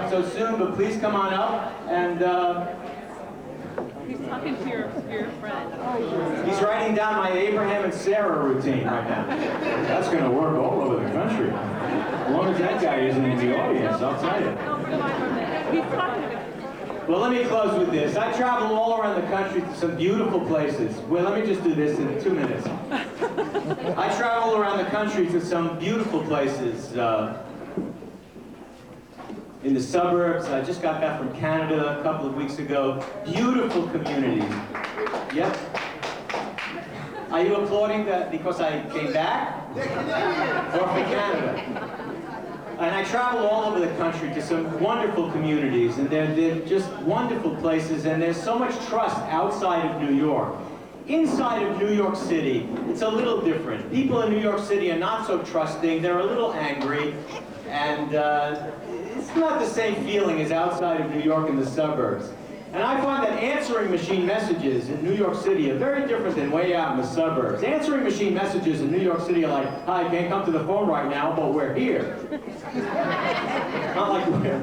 quite so soon, but please come on up and He's talking to your friend. he's writing down my Abraham and Sarah routine right now. That's going to work all over the country. As long as that guy isn't in the audience, I'll tell you. He's talking to Well, let me close with this. I travel all around the country to some beautiful places. Well, let me just do this in 2 minutes. I travel around the country to some beautiful places. In the suburbs. I just got back from Canada a couple of weeks ago. Beautiful communities. Yep. Are you applauding that because I came back? Or for Canada? And I travel all over the country to some wonderful communities, and they're just wonderful places, and there's so much trust outside of New York. Inside of New York City, it's a little different. People in New York City are not so trusting, they're a little angry, and it's not the same feeling as outside of New York in the suburbs. And I find that answering machine messages in New York City are very different than way out in the suburbs. Answering machine messages in New York City are like, hi, I can't come to the phone right now, but we're here. Not like we're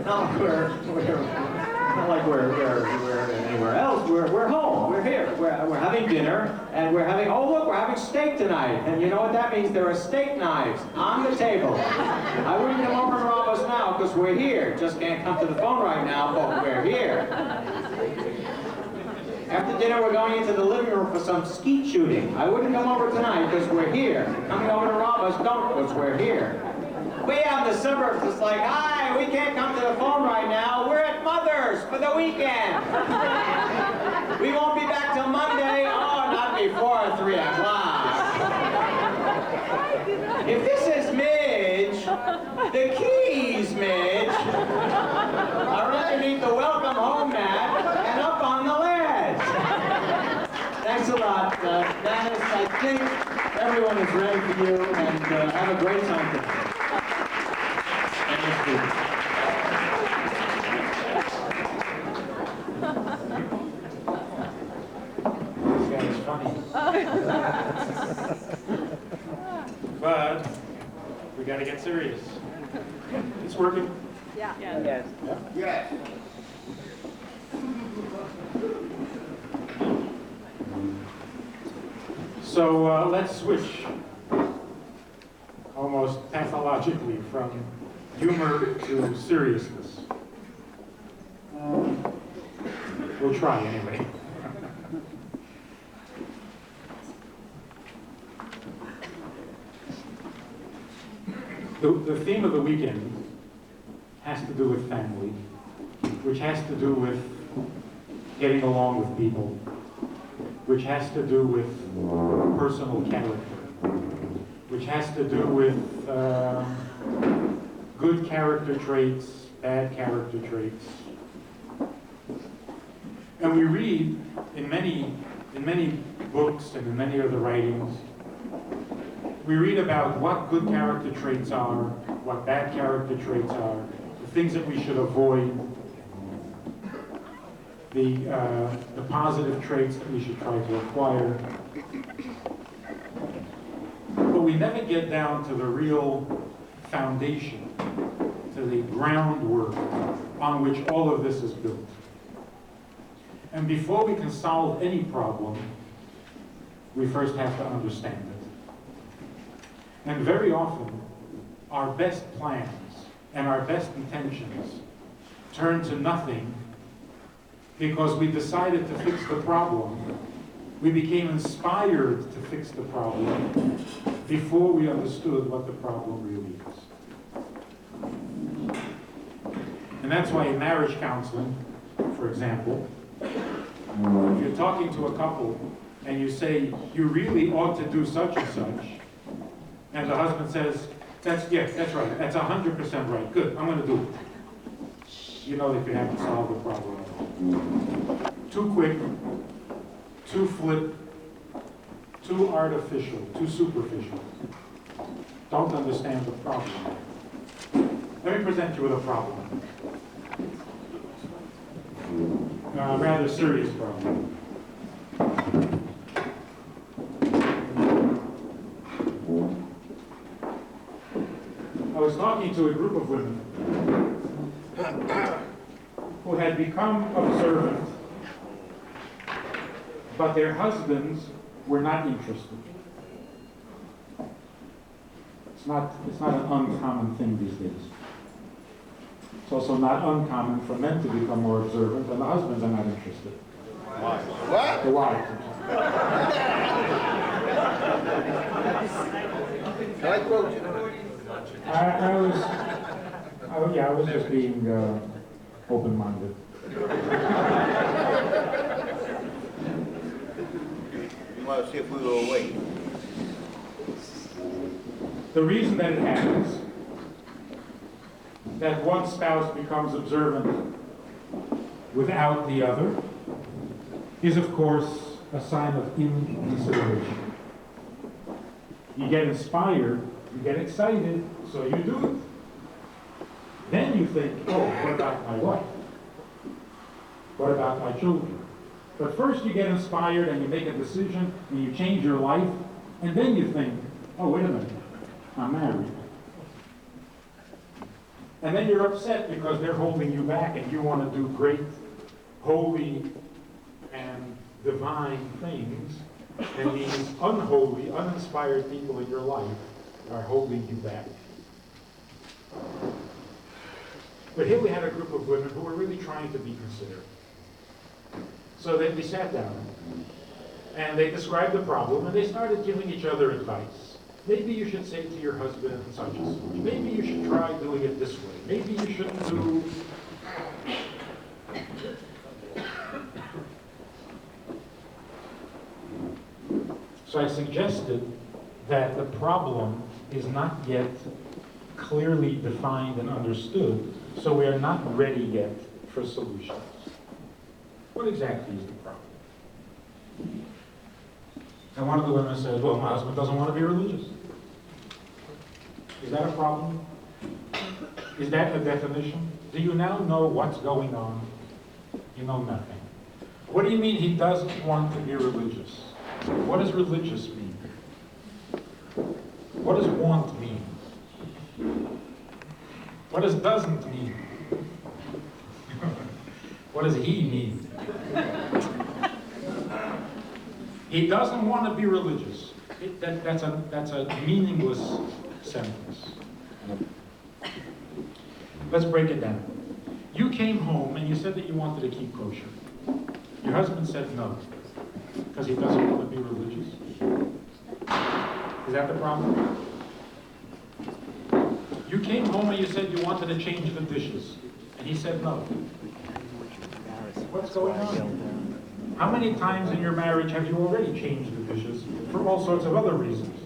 anywhere else. We're home. We're here. We're having dinner, and we're having steak tonight. And you know what that means? There are steak knives on the table. I wouldn't come over and rob us now because we're here. Just can't come to the phone right now, but we're here. After dinner, we're going into the living room for some skeet shooting. I wouldn't come over tonight because we're here. Coming over to rob us, don't, because we're here. Way out in the suburbs, it's like, hi, we can't come to the phone right now. We're at Mother's for the weekend. We won't be back till Monday. Oh, not before 3 o'clock. If this is Midge, the keys, Midge, are underneath the welcome home mat and up on the ledge. Thanks a lot. Dennis, I think everyone is ready for you, and have a great time today. This guy is funny. But we got to get serious. It's working. Yeah. Yes. Yes. So let's switch almost pathologically from humor to seriousness. We'll try anyway. The theme of the weekend has to do with family, which has to do with getting along with people, which has to do with personal character, which has to do with good character traits, bad character traits. And we read in many books and in many other writings, we read about what good character traits are, what bad character traits are, the things that we should avoid, the positive traits that we should try to acquire. But we never get down to the real foundation, to the groundwork on which all of this is built. And before we can solve any problem, we first have to understand it. And very often, our best plans and our best intentions turn to nothing because we decided to fix the problem. We became inspired to fix the problem before we understood what the problem really is. And that's why in marriage counseling, for example, if you're talking to a couple and you say, you really ought to do such and such, and the husband says, that's right, that's 100% right, good, I'm going to do it. You know that you haven't solved the problem. Too quick, too flip, too artificial, too superficial. Don't understand the problem. Let me present you with a problem. A rather serious problem. I was talking to a group of women who had become observant, but their husbands were not interested. It's not an uncommon thing these days. It's also not uncommon for men to become more observant, and the husbands are not interested. What? The wives. Can I quote you? I was just being open-minded. You want to see if we were awake? The reason that it happens, that one spouse becomes observant without the other, is of course a sign of inconsideration. You get inspired, you get excited, so you do it. Then you think, oh, what about my wife? What about my children? But first you get inspired and you make a decision and you change your life, and then you think, oh, wait a minute, I'm married. And then you're upset because they're holding you back and you want to do great, holy, and divine things, and these unholy, uninspired people in your life are holding you back. But here we had a group of women who were really trying to be considerate. So they sat down, and they described the problem, and they started giving each other advice. Maybe you should say to your husband such and such. Maybe you should try doing it this way. Maybe you shouldn't do... So I suggested that the problem is not yet clearly defined and understood, so we are not ready yet for solutions. What exactly is the problem? And one of the women said, well, my husband doesn't want to be religious. Is that a problem? Is that the definition? Do you now know what's going on? You know nothing. What do you mean he doesn't want to be religious? What does religious mean? What does want mean? What does doesn't mean? What does he mean? He doesn't want to be religious. That's a meaningless sentence. Let's break it down. You came home and you said that you wanted to keep kosher. Your husband said no, because he doesn't want to be religious. Is that the problem? You came home and you said you wanted to change the dishes, and he said no. What's going on? How many times in your marriage have you already changed the dishes for all sorts of other reasons?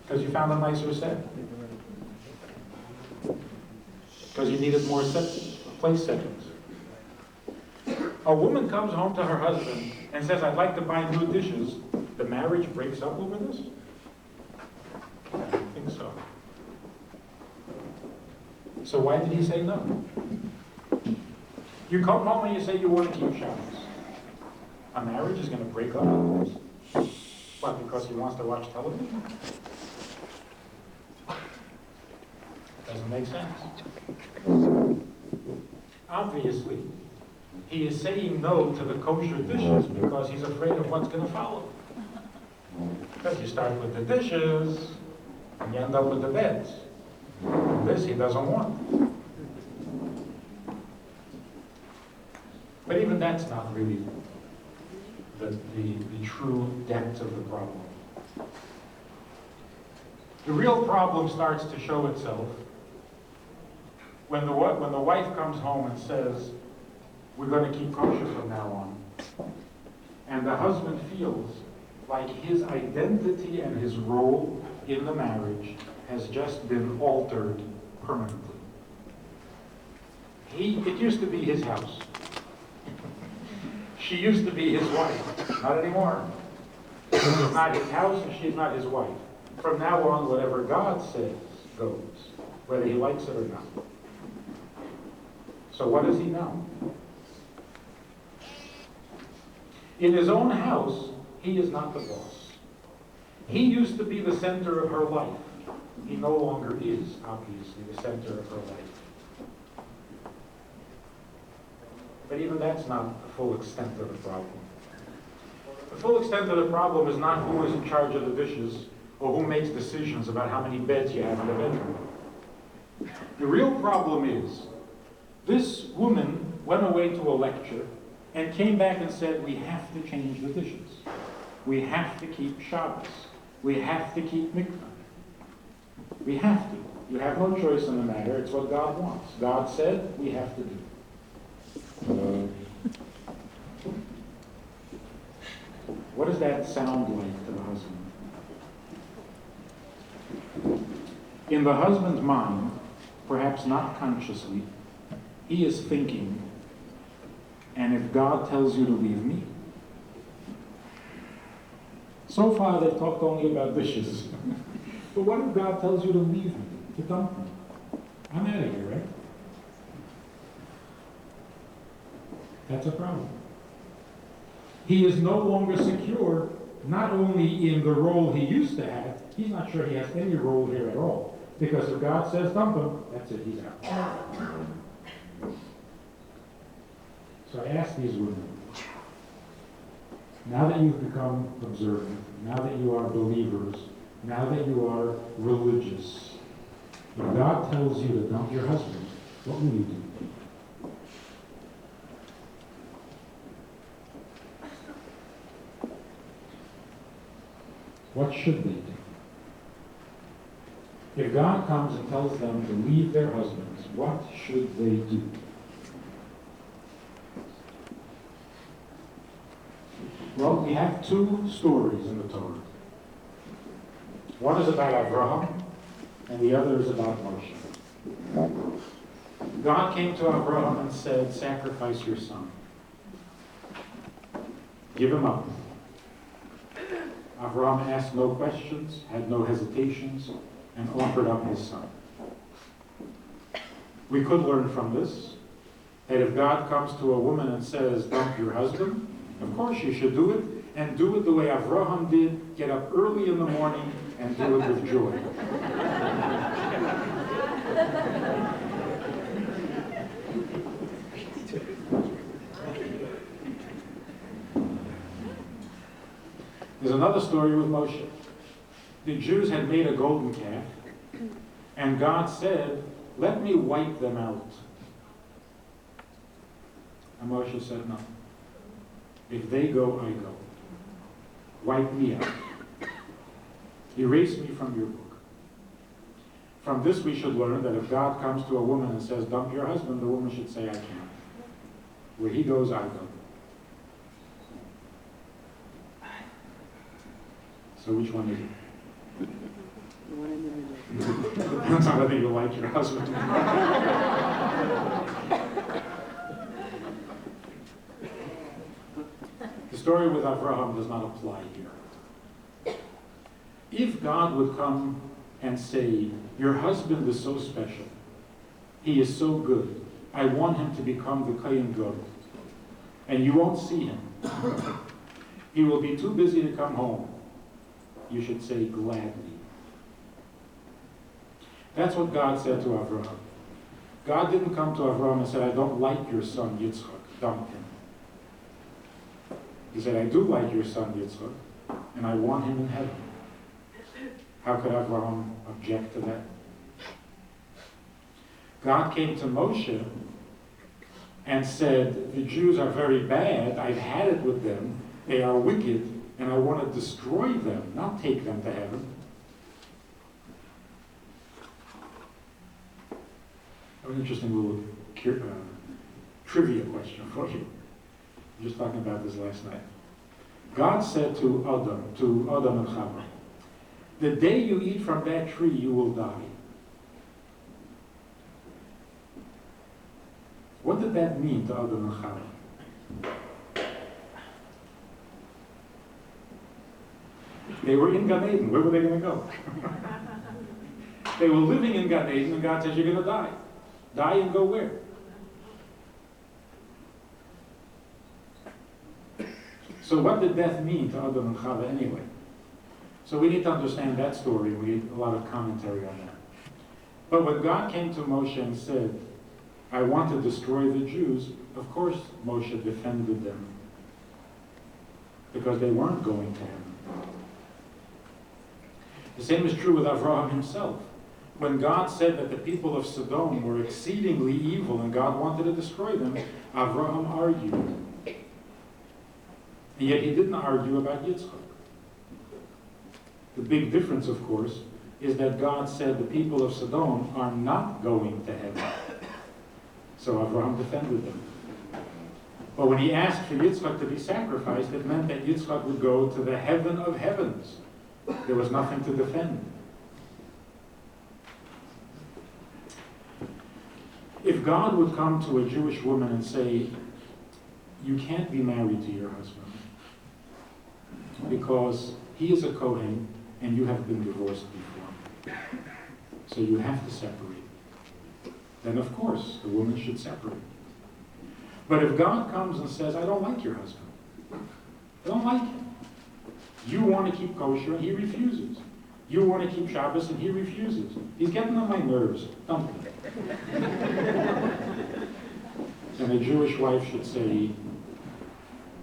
Because you found a nicer set? Because you needed more place settings? A woman comes home to her husband and says, I'd like to buy new dishes. The marriage breaks up over this? I don't think so. So why did he say no? You come home and you say you want to keep Shabbos. A marriage is going to break up over this? What, because he wants to watch television? Doesn't make sense. Obviously, he is saying no to the kosher dishes because he's afraid of what's going to follow. Because you start with the dishes, and you end up with the beds. This he doesn't want. But even that's not really the true depth of the problem. The real problem starts to show itself when the wife comes home and says, we're going to keep kosher from now on. And the husband feels like his identity and his role in the marriage has just been altered permanently. It used to be his house. She used to be his wife. Not anymore. This is not his house and she's not his wife. From now on, whatever God says goes, whether he likes it or not. So what does he know? In his own house, he is not the boss. He used to be the center of her life. He no longer is, obviously, the center of her life. But even that's not the full extent of the problem. The full extent of the problem is not who is in charge of the dishes or who makes decisions about how many beds you have in the bedroom. The real problem is this woman went away to a lecture and came back and said, we have to change the dishes. We have to keep Shabbos. We have to keep mikvah. We have to. You have no choice in the matter. It's what God wants. God said we have to do. What does that sound like to the husband? In the husband's mind, perhaps not consciously, he is thinking, and if God tells you to leave me? So far they've talked only about dishes. But what if God tells you to leave me, to dump me? I'm out of here, right? That's a problem. He is no longer secure, not only in the role he used to have, he's not sure he has any role here at all. Because if God says dump him, that's it, he's out. So I ask these women, now that you've become observant, now that you are believers, now that you are religious, if God tells you to dump your husband, what will you do? What should they do? If God comes and tells them to leave their husbands, what should they do? Well, we have two stories in the Torah. One is about Abraham, and the other is about Moshe. God came to Abraham and said, sacrifice your son. Give him up. Abraham asked no questions, had no hesitations, and offered up his son. We could learn from this that if God comes to a woman and says, dump your husband, of course you should do it, and do it the way Abraham did, get up early in the morning and do it with joy. There's another story with Moshe. The Jews had made a golden calf, and God said, let me wipe them out. And Moshe said, no. If they go, I go. Wipe me out. Erase me from your book. From this we should learn that if God comes to a woman and says, dump your husband, the woman should say, I can't. Where he goes, I go. So which one is it? The one in the middle. Depends on whether you like your husband. The story with Abraham does not apply here. If God would come and say, your husband is so special, he is so good, I want him to become the Kohen Gadol, and you won't see him. He will be too busy to come home. You should say gladly. That's what God said to Abraham. God didn't come to Abraham and said, I don't like your son Yitzchak, dump him. He said, I do like your son Yitzchak, and I want him in heaven. How could Abraham object to that? God came to Moshe and said, the Jews are very bad, I've had it with them, they are wicked, and I want to destroy them, not take them to heaven. An interesting little trivia question for you. I was just talking about this last night. God said to Adam and Chava, the day you eat from that tree, you will die. What did that mean to Adam and Chava? They were in Gan Eden. Where were they going to go? They were living in Gan Eden, and God says, you're going to die. Die and go where? So what did death mean to Adam and Chava anyway? So we need to understand that story. We need a lot of commentary on that. But when God came to Moshe and said, I want to destroy the Jews, of course Moshe defended them because they weren't going to heaven. The same is true with Avraham himself. When God said that the people of Sodom were exceedingly evil and God wanted to destroy them, Avraham argued. And yet he didn't argue about Yitzchak. The big difference, of course, is that God said the people of Sodom are not going to heaven. So Avraham defended them. But when he asked for Yitzchak to be sacrificed, it meant that Yitzchak would go to the heaven of heavens. There was nothing to defend. If God would come to a Jewish woman and say, you can't be married to your husband because he is a Kohen and you have been divorced before, so you have to separate, then of course the woman should separate. But if God comes and says, I don't like your husband, I don't like him, you want to keep kosher and he refuses. You want to keep Shabbos and he refuses. He's getting on my nerves. Dump him. And a Jewish wife should say,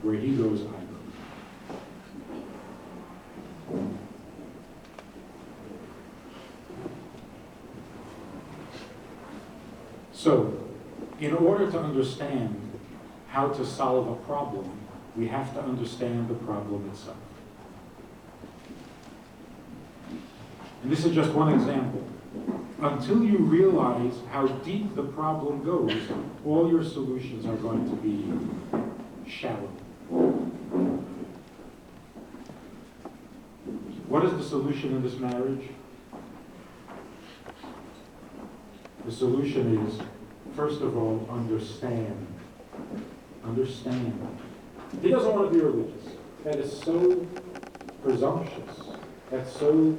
where he goes, I go. So, in order to understand how to solve a problem, we have to understand the problem itself. And this is just one example. Until you realize how deep the problem goes, all your solutions are going to be shallow. What is the solution in this marriage? The solution is, first of all, understand. Understand. He doesn't want to be religious. That is so presumptuous. That's so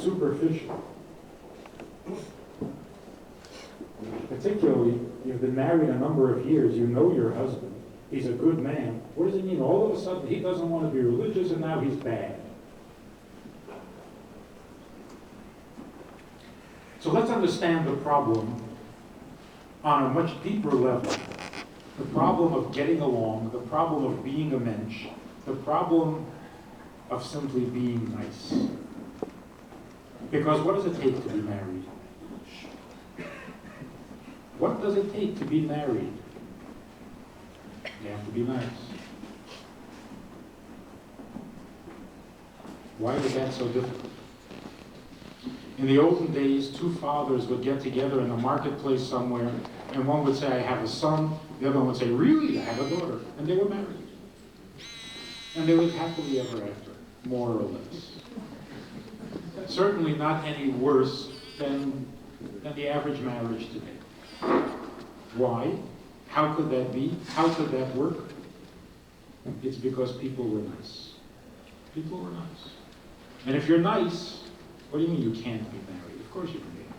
superficial. Particularly, you've been married a number of years, you know your husband, he's a good man. What does it mean? All of a sudden, he doesn't want to be religious and now he's bad. So let's understand the problem on a much deeper level. The problem of getting along, the problem of being a mensch, the problem of simply being nice. Because what does it take to be married? What does it take to be married? You have to be nice. Why is that so difficult? In the olden days, two fathers would get together in a marketplace somewhere, and one would say, I have a son, the other one would say, really, I have a daughter. And they were married. And they lived happily ever after, more or less. Certainly not any worse than the average marriage today. Why? How could that be? How could that work? It's because people were nice. People were nice. And if you're nice, what do you mean you can't be married? Of course you can be married.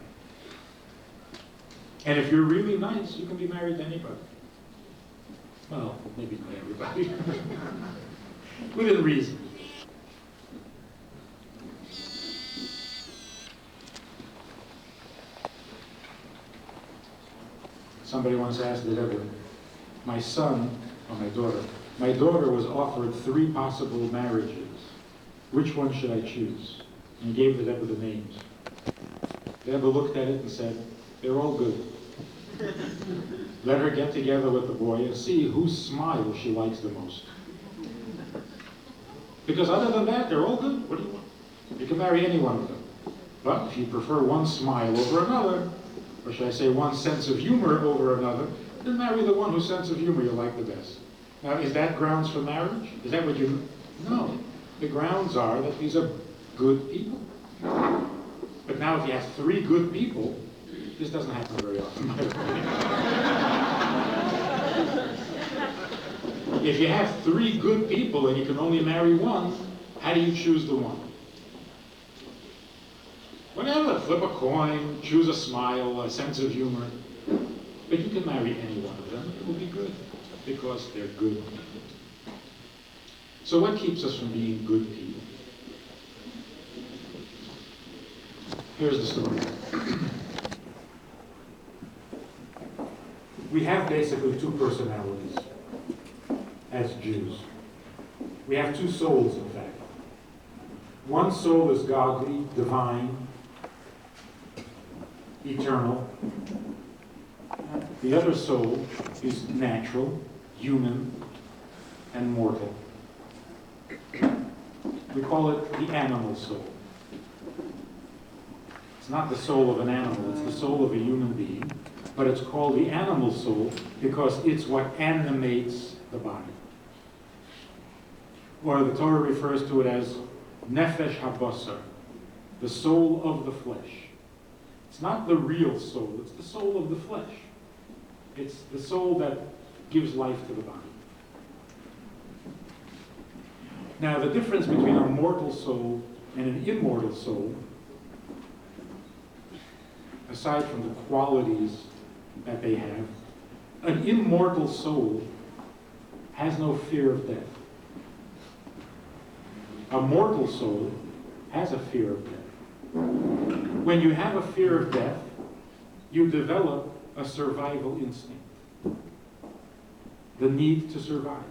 And if you're really nice, you can be married to anybody. Well, maybe not everybody. Within reason. Somebody once asked the Rabbi, my son, or my daughter was offered 3 possible marriages. Which one should I choose? And he gave the Rebbe the names. The Rebbe looked at it and said, they're all good. Let her get together with the boy and see whose smile she likes the most. Because other than that, they're all good. What do you want? You can marry any one of them. But if you prefer one smile over another, or should I say one sense of humor over another, then marry the one whose sense of humor you like the best. Now, is that grounds for marriage? Is that what you... No. The grounds are that these are good people. But now if you have 3 good people, this doesn't happen very often, in my opinion. If you have 3 good people and you can only marry one, how do you choose the one? Whatever, flip a coin, choose a smile, a sense of humor. But you can marry any one of them, it will be good, because they're good people. So what keeps us from being good people? Here's the story. we have basically two personalities as Jews. We have two souls, in fact. One soul is godly, divine, eternal. The other soul is natural, human, and mortal. We call it the animal soul. It's not the soul of an animal, it's the soul of a human being, but it's called the animal soul because it's what animates the body. Or the Torah refers to it as nefesh habasar, the soul of the flesh. It's not the real soul, it's the soul of the flesh. It's the soul that gives life to the body. Now, the difference between a mortal soul and an immortal soul, aside from the qualities that they have, an immortal soul has no fear of death. A mortal soul has a fear of death. When you have a fear of death, you develop a survival instinct. The need to survive.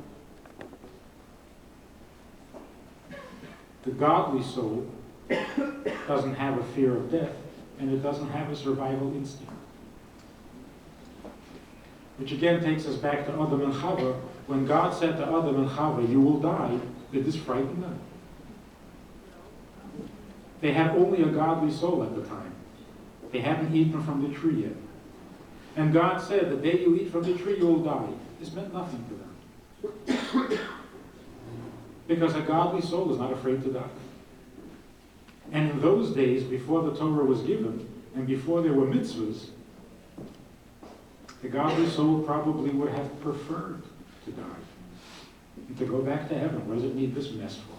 The godly soul doesn't have a fear of death, and it doesn't have a survival instinct. Which again takes us back to Adam and Chava. When God said to Adam and Chava, "You will die," did this frighten them? They had only a godly soul at the time. They hadn't eaten from the tree yet. And God said, "The day you eat from the tree, you will die." This meant nothing to them. Because a godly soul is not afraid to die. And in those days, before the Torah was given, and before there were mitzvahs, the godly soul probably would have preferred to die. And to go back to heaven. What does it need this mess for?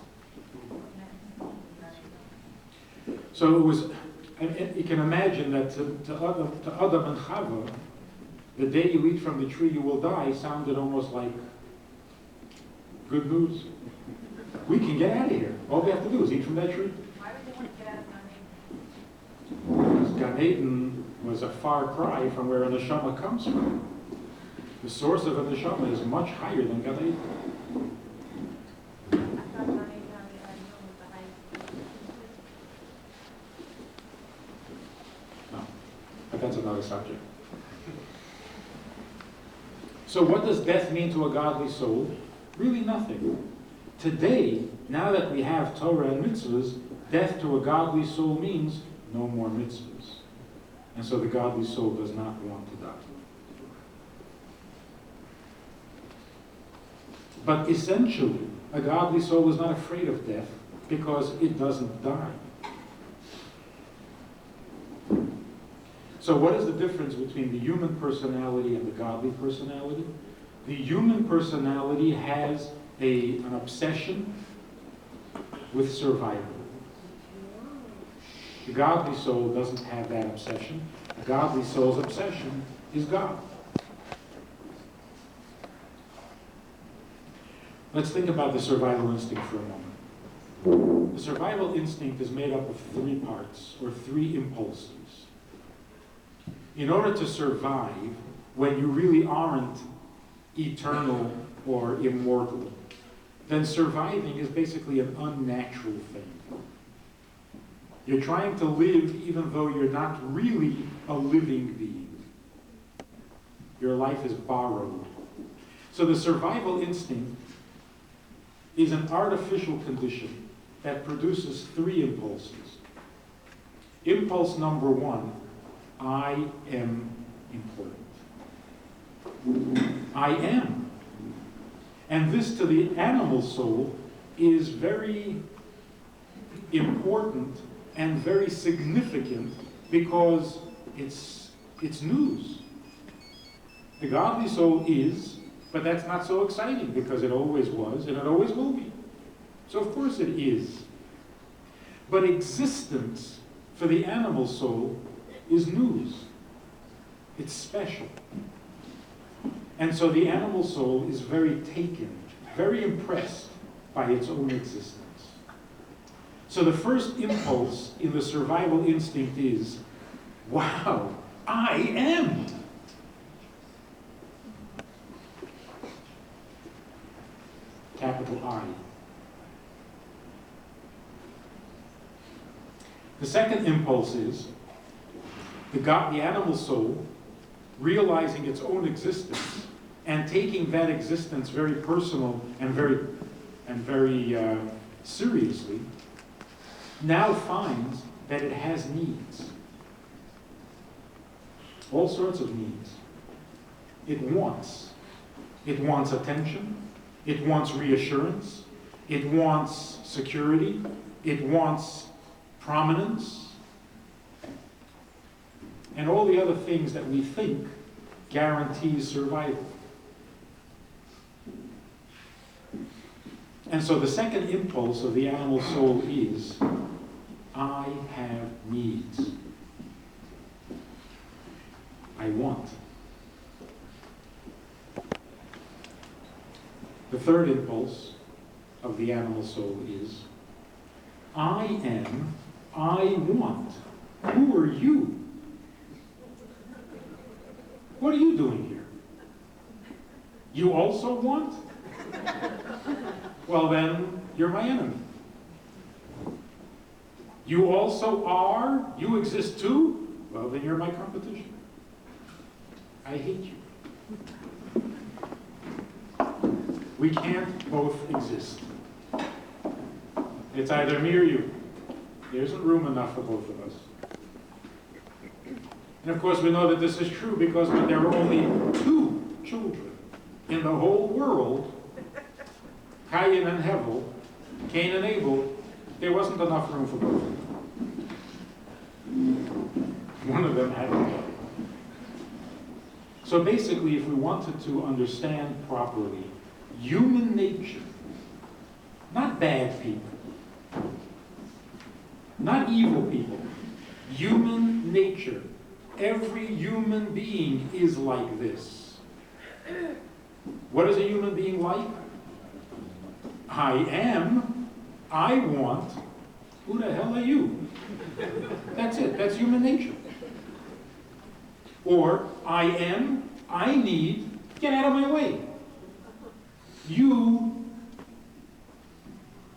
So it was, you can imagine that to Adam and Chava, the day you eat from the tree you will die sounded almost like good news. We can get out of here. All we have to do is eat from that tree. Why would they want to get out of Gan Eden? Because Gan Eden was a far cry from where a neshama comes from. The source of a neshama is much higher than Gan Eden. I thought Gan Eden on the was the highest. No, but that's another subject. So what does death mean to a godly soul? Really nothing. Today, now that we have Torah and mitzvahs, death to a godly soul means no more mitzvahs. And so the godly soul does not want to die. But essentially, a godly soul is not afraid of death because it doesn't die. So what is the difference between the human personality and the godly personality? The human personality has an obsession with survival. The godly soul doesn't have that obsession. The godly soul's obsession is God. Let's think about the survival instinct for a moment. The survival instinct is made up of three parts, or three impulses. In order to survive, when you really aren't eternal or immortal, then surviving is basically an unnatural thing. You're trying to live even though you're not really a living being. Your life is borrowed. So the survival instinct is an artificial condition that produces three impulses. Impulse number one, I am important. I am. And this to the animal soul is very important and very significant because it's news. The godly soul is, but that's not so exciting because it always was and it always will be. So of course it is. But existence for the animal soul is news. It's special. And so the animal soul is very taken, very impressed by its own existence. So the first impulse in the survival instinct is, wow, I am. to I. The second impulse is the animal soul realizing its own existence and taking that existence very personal and very seriously, now finds that it has needs. All sorts of needs. It wants. It wants attention. It wants reassurance. It wants security. It wants prominence. And all the other things that we think guarantees survival. And so the second impulse of the animal soul is, I have needs. I want. The third impulse of the animal soul is, I am, I want. Who are you? What are you doing here? You also want? Well then, you're my enemy. You also are? You exist too? Well then you're my competition. I hate you. We can't both exist. It's either me or you. There isn't room enough for both of us. And of course we know that this is true because when there were only 2 children in the whole world, Cain and Hevel, Cain and Abel, there wasn't enough room for both of them. One of them had to go. So basically, if we wanted to understand properly human nature, not bad people, not evil people, human nature, every human being is like this. What is a human being like? I am, I want, who the hell are you? That's it, that's human nature. Or, I am, I need, get out of my way. You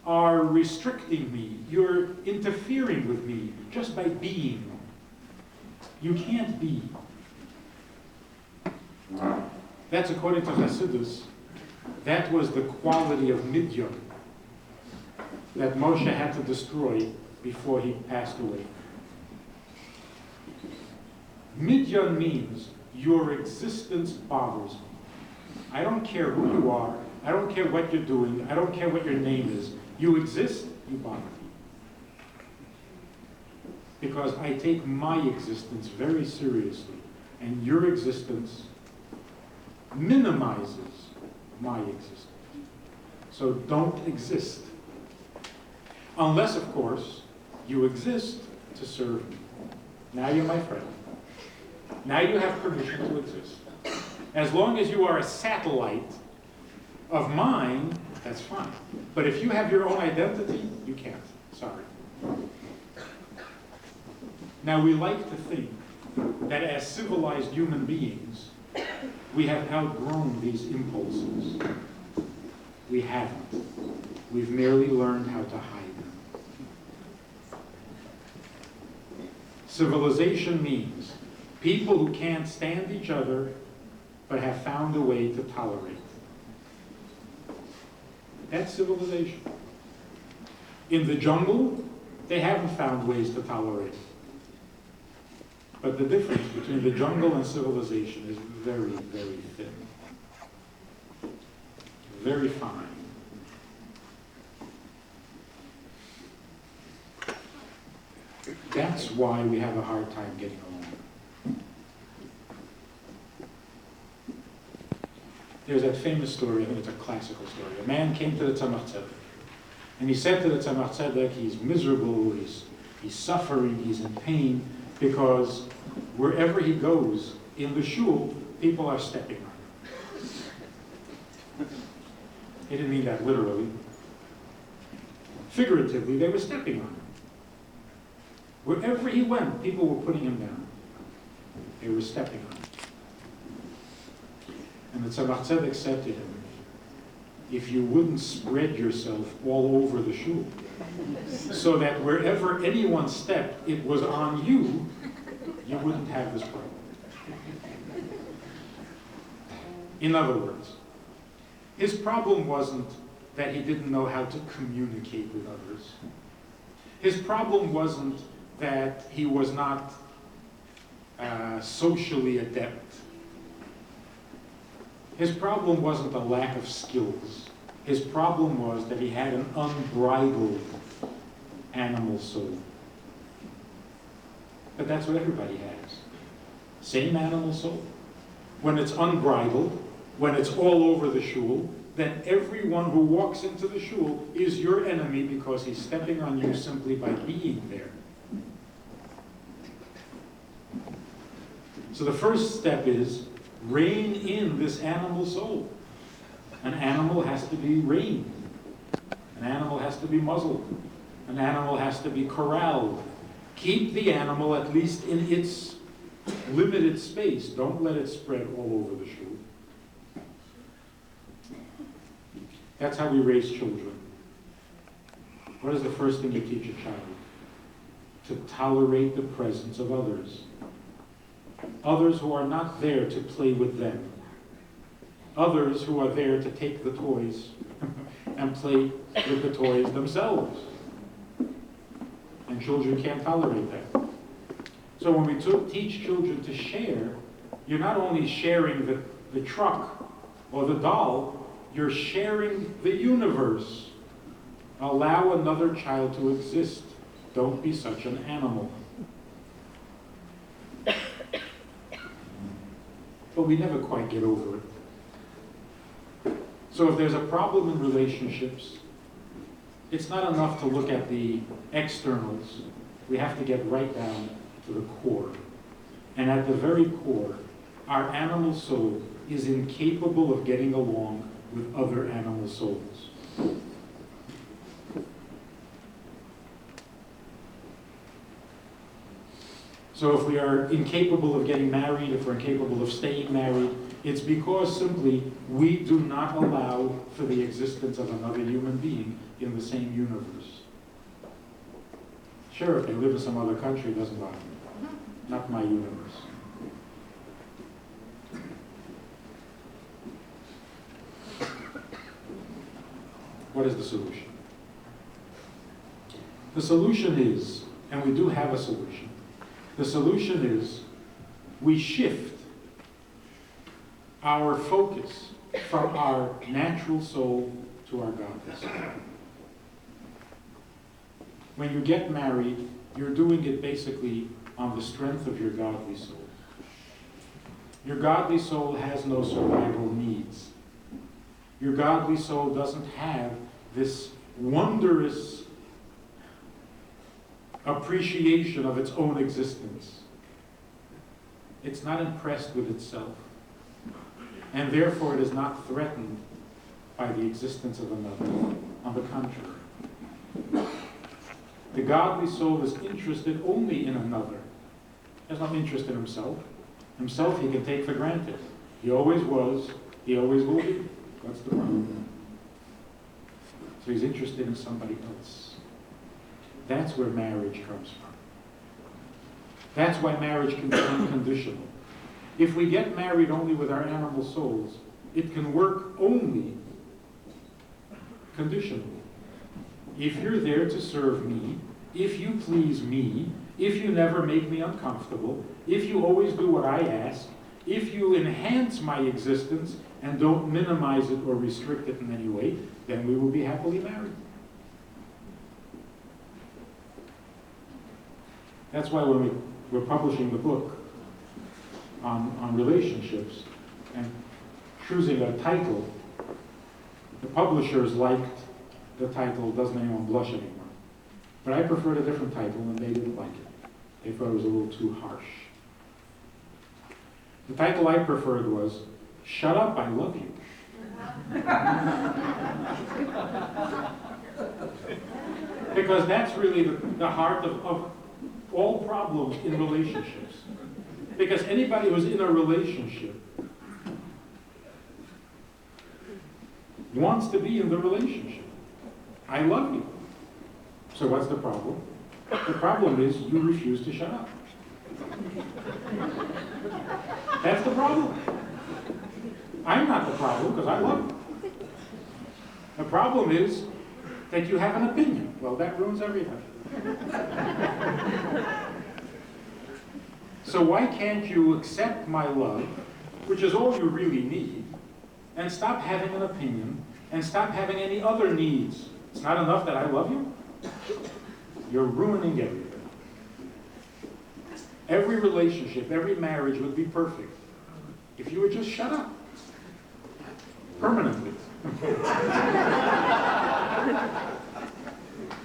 are restricting me, you're interfering with me just by being. You can't be. That's according to Hasidus. That was the quality of Midyan that Moshe had to destroy before he passed away. Midyan means your existence bothers me. I don't care who you are. I don't care what you're doing. I don't care what your name is. You exist, you bother me. Because I take my existence very seriously, and your existence minimizes my existence. So don't exist. Unless, of course, you exist to serve me. Now you're my friend. Now you have permission to exist. As long as you are a satellite of mine, that's fine. But if you have your own identity, you can't. Sorry. Now we like to think that as civilized human beings, we have outgrown these impulses. We haven't. We've merely learned how to hide them. Civilization means people who can't stand each other but have found a way to tolerate. That's civilization. In the jungle, they haven't found ways to tolerate. But the difference between the jungle and civilization is very, very thin. Very fine. That's why we have a hard time getting along. There's that famous story, I think it's a classical story. A man came to the Tzemach Tzedek, and he said to the Tzemach Tzedek, he's miserable, he's suffering, he's in pain, because wherever he goes in the shul, people are stepping on him. He didn't mean that literally. Figuratively, they were stepping on him. Wherever he went, people were putting him down. They were stepping on him. And the Tzemach Tzedek said to him, if you wouldn't spread yourself all over the shul, so that wherever anyone stepped, it was on you, you wouldn't have this problem. In other words, his problem wasn't that he didn't know how to communicate with others. His problem wasn't that he was not socially adept. His problem wasn't a lack of skills. His problem was that he had an unbridled animal soul. But that's what everybody has. Same animal soul. When it's unbridled, when it's all over the shul, then everyone who walks into the shul is your enemy because he's stepping on you simply by being there. So the first step is rein in this animal soul. An animal has to be reined. An animal has to be muzzled. An animal has to be corralled. Keep the animal at least in its limited space. Don't let it spread all over the shul. That's how we raise children. What is the first thing you teach a child? To tolerate the presence of others. Others who are not there to play with them. Others who are there to take the toys and play with the toys themselves. And children can't tolerate that. So when we teach children to share, you're not only sharing the truck or the doll, you're sharing the universe. Allow another child to exist. Don't be such an animal. But we never quite get over it. So if there's a problem in relationships, it's not enough to look at the externals. We have to get right down to the core. And at the very core, our animal soul is incapable of getting along with other animal souls. So if we are incapable of getting married, if we're incapable of staying married, it's because simply we do not allow for the existence of another human being in the same universe. Sure, if they live in some other country, it doesn't bother me. Not my universe. What is the solution? The solution is, and we do have a solution, the solution is we shift our focus from our natural soul to our godly soul. When you get married, you're doing it basically on the strength of your godly soul. Your godly soul has no survival needs. Your godly soul doesn't have this wondrous appreciation of its own existence. It's not impressed with itself. And therefore it is not threatened by the existence of another. On the contrary. The godly soul is interested only in another. He has no interest in himself. Himself he can take for granted. He always was, he always will be. That's the problem. So he's interested in somebody else. That's where marriage comes from. That's why marriage can be unconditional. If we get married only with our animal souls, it can work only conditionally. If you're there to serve me, if you please me, if you never make me uncomfortable, if you always do what I ask, if you enhance my existence and don't minimize it or restrict it in any way, then we will be happily married. That's why when we're publishing the book on relationships and choosing a title, the publishers liked the title, Doesn't Anyone Blush Anymore? But I preferred a different title and they didn't like it. They thought it was a little too harsh. The title I preferred was, Shut Up, I Love You. Because that's really the heart of all problems in relationships. Because anybody who's in a relationship wants to be in the relationship. I love you. So what's the problem? The problem is you refuse to shut up. That's the problem. I'm not the problem because I love you. The problem is that you have an opinion. Well, that ruins everything. So why can't you accept my love, which is all you really need, and stop having an opinion, and stop having any other needs? It's not enough that I love you? You're ruining everything. Every relationship, every marriage would be perfect if you would just shut up. Permanently.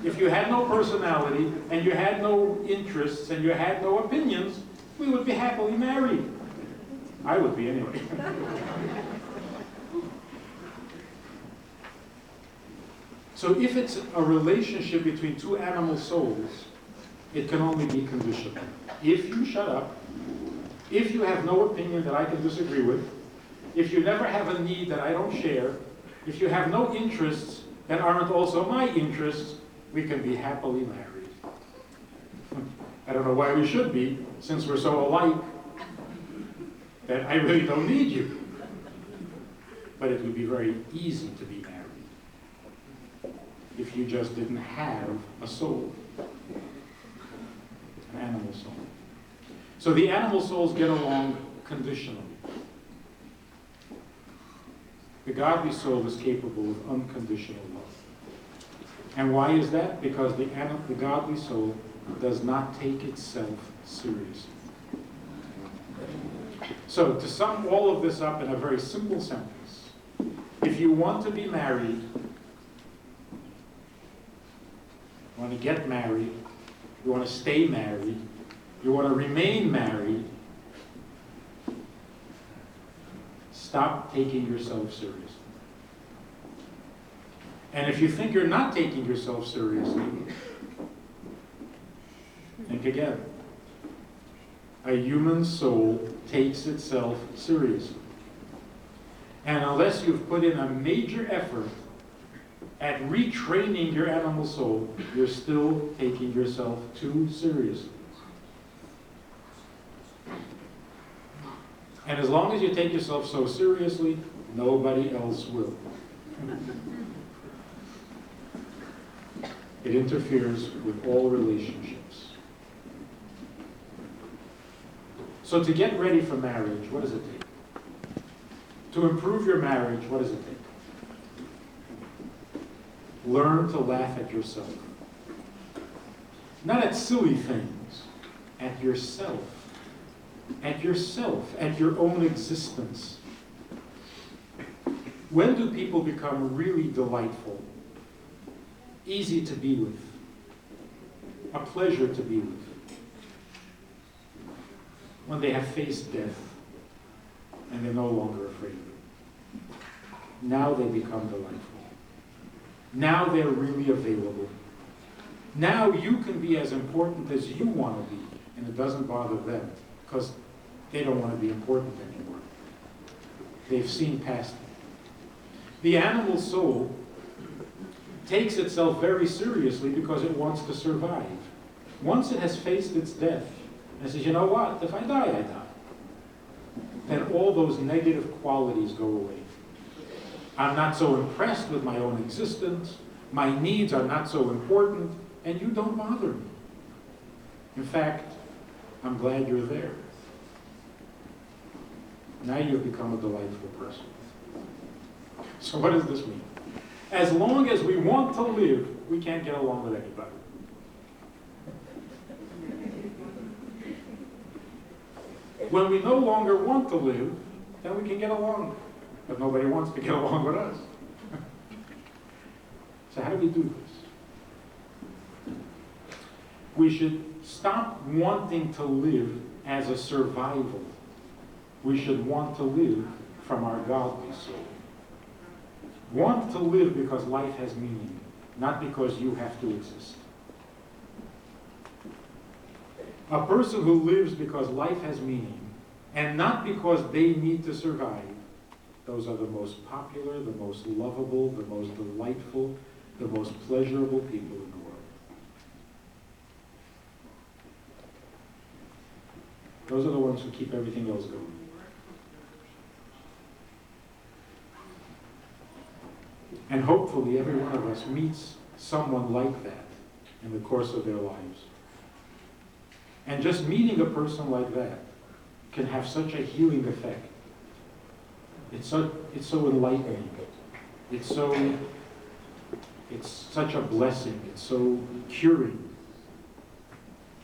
If you had no personality, and you had no interests, and you had no opinions, we would be happily married. I would be anyway. So if it's a relationship between two animal souls, it can only be conditional. If you shut up, if you have no opinion that I can disagree with, if you never have a need that I don't share, if you have no interests that aren't also my interests, we can be happily married. I don't know why we should be, since we're so alike, that I really don't need you. But it would be very easy to be married if you just didn't have a soul, an animal soul. So the animal souls get along conditionally. The godly soul is capable of unconditional love. And why is that? Because the godly soul does not take itself seriously. So to sum all of this up in a very simple sentence, if you want to be married, you want to get married, you want to stay married, you want to remain married, stop taking yourself seriously. And if you think you're not taking yourself seriously, think again. A human soul takes itself seriously. And unless you've put in a major effort at retraining your animal soul, you're still taking yourself too seriously. And as long as you take yourself so seriously, nobody else will. It interferes with all relationships. So to get ready for marriage, what does it take? To improve your marriage, what does it take? Learn to laugh at yourself. Not at silly things, at yourself. At yourself, at your own existence. When do people become really delightful? Easy to be with. A pleasure to be with. When they have faced death and they're no longer afraid of it. Now they become delightful. Now they're really available. Now you can be as important as you want to be, and it doesn't bother them, because they don't want to be important anymore. They've seen past it. The animal soul takes itself very seriously because it wants to survive. Once it has faced its death, and says, you know what, if I die, I die. Then all those negative qualities go away. I'm not so impressed with my own existence, my needs are not so important, and you don't bother me. In fact, I'm glad you're there. Now you've become a delightful person. So what does this mean? As long as we want to live, we can't get along with anybody. When we no longer want to live, then we can get along. But nobody wants to get along with us. So how do we do this? We should stop wanting to live as a survival. We should want to live from our godly soul. Want to live because life has meaning, not because you have to exist. A person who lives because life has meaning, and not because they need to survive, Those are the most popular, the most lovable, the most delightful, the most pleasurable people in the world. Those are the ones who keep everything else going. And hopefully every one of us meets someone like that in the course of their lives. And just meeting a person like that can have such a healing effect. It's so enlightening. It's such a blessing. It's so curing.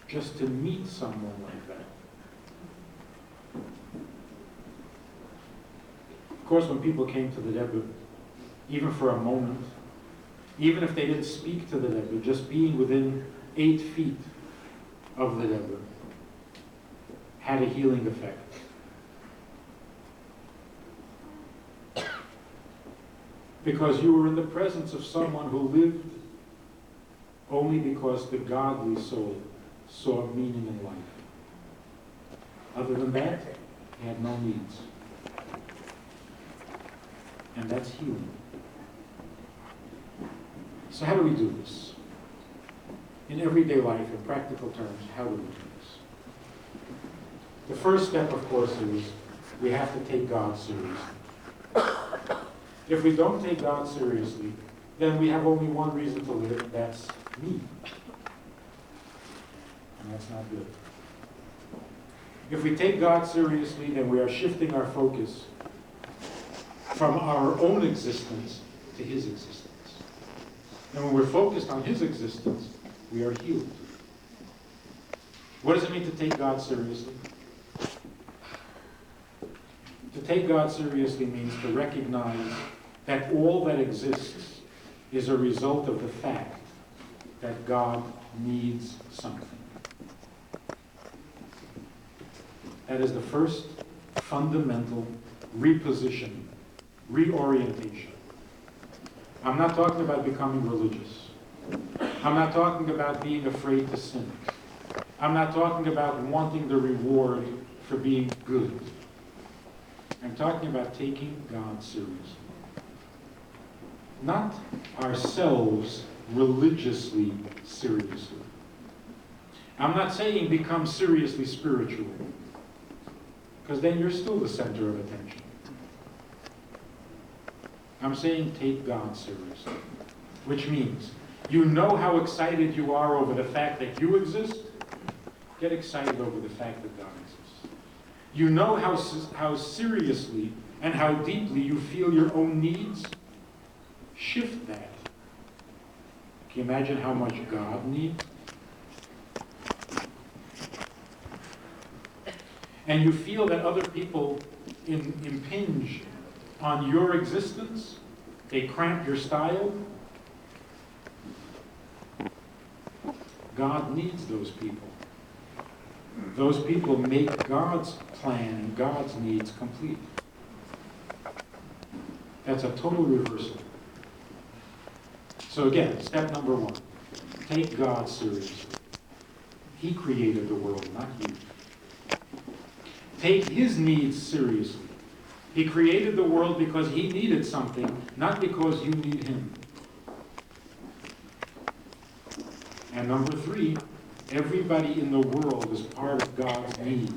Just to meet someone like that. Of course, when people came to the Rebbe, even for a moment, even if they didn't speak to the Rebbe, just being within 8 feet of the Rebbe had a healing effect. Because you were in the presence of someone who lived only because the godly soul saw meaning in life. Other than that, he had no needs. And that's healing. So how do we do this? In everyday life, in practical terms, how do we do this? The first step, of course, is we have to take God seriously. If we don't take God seriously, then we have only one reason to live, and that's me. And that's not good. If we take God seriously, then we are shifting our focus from our own existence to His existence. And when we're focused on His existence, we are healed. What does it mean to take God seriously? To take God seriously means to recognize that all that exists is a result of the fact that God needs something. That is the first fundamental repositioning, reorientation. I'm not talking about becoming religious. I'm not talking about being afraid to sin. I'm not talking about wanting the reward for being good. I'm talking about taking God seriously. Not ourselves religiously seriously. I'm not saying become seriously spiritual, because then you're still the center of attention. I'm saying take God seriously, which means you know how excited you are over the fact that you exist. Get excited over the fact that God exists. You know how seriously and how deeply you feel your own needs. Shift that. Can you imagine how much God needs? And you feel that other people impinge on your existence, they cramp your style. God needs those people. Those people make God's plan and God's needs complete. That's a total reversal. So again, step number 1, take God seriously. He created the world, not you. Take His needs seriously. He created the world because He needed something, not because you need Him. And number 3, everybody in the world is part of God's need.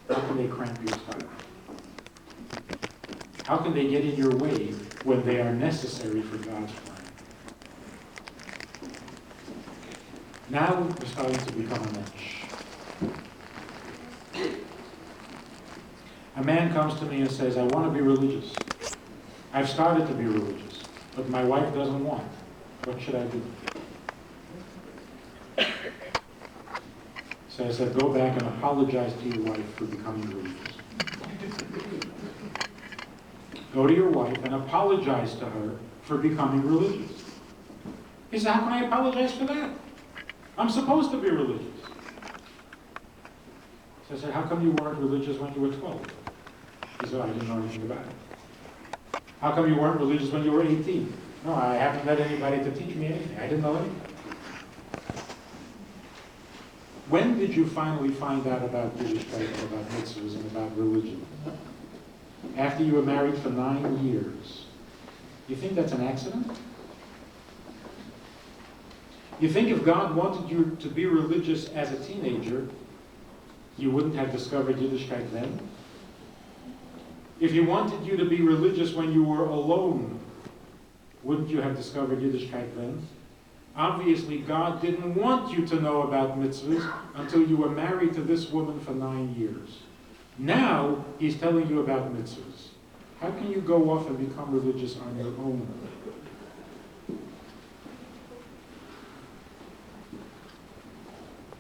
How can they cramp your style? How can they get in your way when they are necessary for God's plan? Now we're starting to become a mesh. A man comes to me and says, I want to be religious. I've started to be religious, but my wife doesn't want. What should I do? So I said, go back and apologize to your wife for becoming religious. Go to your wife and apologize to her for becoming religious. He said, how can I apologize for that? I'm supposed to be religious. So I said, how come you weren't religious when you were 12? He said, I didn't know anything about it. How come you weren't religious when you were 18? No, I haven't let anybody to teach me anything. I didn't know anything. When did you finally find out about Yiddishkeit, about mitzvahs, and about religion? after you were married for 9 years. You think that's an accident? You think if God wanted you to be religious as a teenager, you wouldn't have discovered Yiddishkeit then? If he wanted you to be religious when you were alone, wouldn't you have discovered Yiddishkeit then? Obviously, God didn't want you to know about mitzvahs until you were married to this woman for 9 years. Now, he's telling you about mitzvahs. How can you go off and become religious on your own?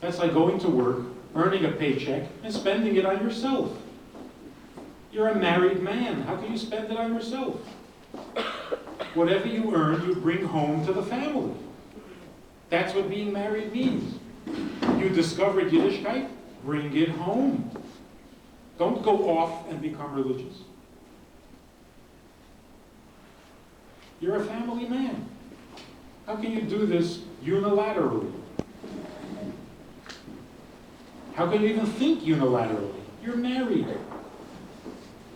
That's like going to work, earning a paycheck, and spending it on yourself. You're a married man. How can you spend it on yourself? Whatever you earn, you bring home to the family. That's what being married means. You discovered Yiddishkeit, bring it home. Don't go off and become religious. You're a family man. How can you do this unilaterally? How can you even think unilaterally? You're married.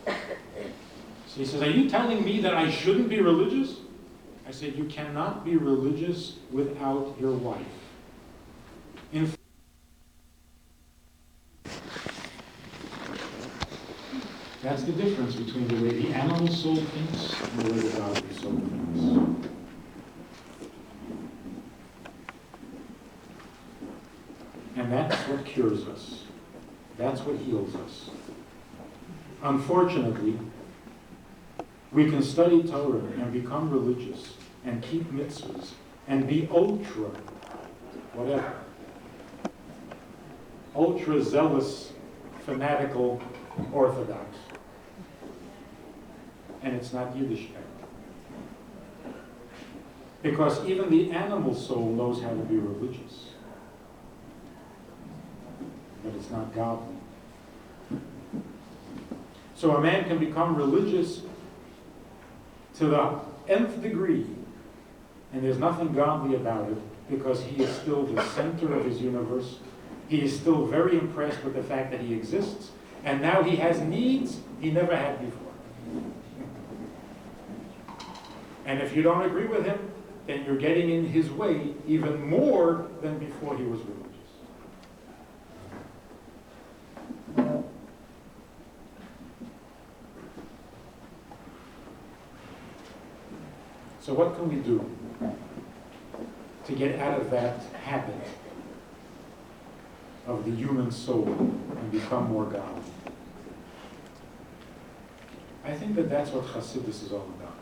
So he says, are you telling me that I shouldn't be religious? I said, you cannot be religious without your wife. That's the difference between the way the animal soul thinks and the way the godly soul thinks. And that's what cures us. That's what heals us. Unfortunately, we can study Torah and become religious and keep mitzvahs and be ultra, whatever, ultra zealous, fanatical, orthodox. And it's not Yiddishkeit. Because even the animal soul knows how to be religious. But it's not godly. So a man can become religious to the nth degree, and there's nothing godly about it, because he is still the center of his universe. He is still very impressed with the fact that he exists, and now he has needs he never had before. And if you don't agree with him, then you're getting in his way even more than before he was religious. So what can we do to get out of that habit of the human soul and become more godly? I think that that's what Hasidus is all about.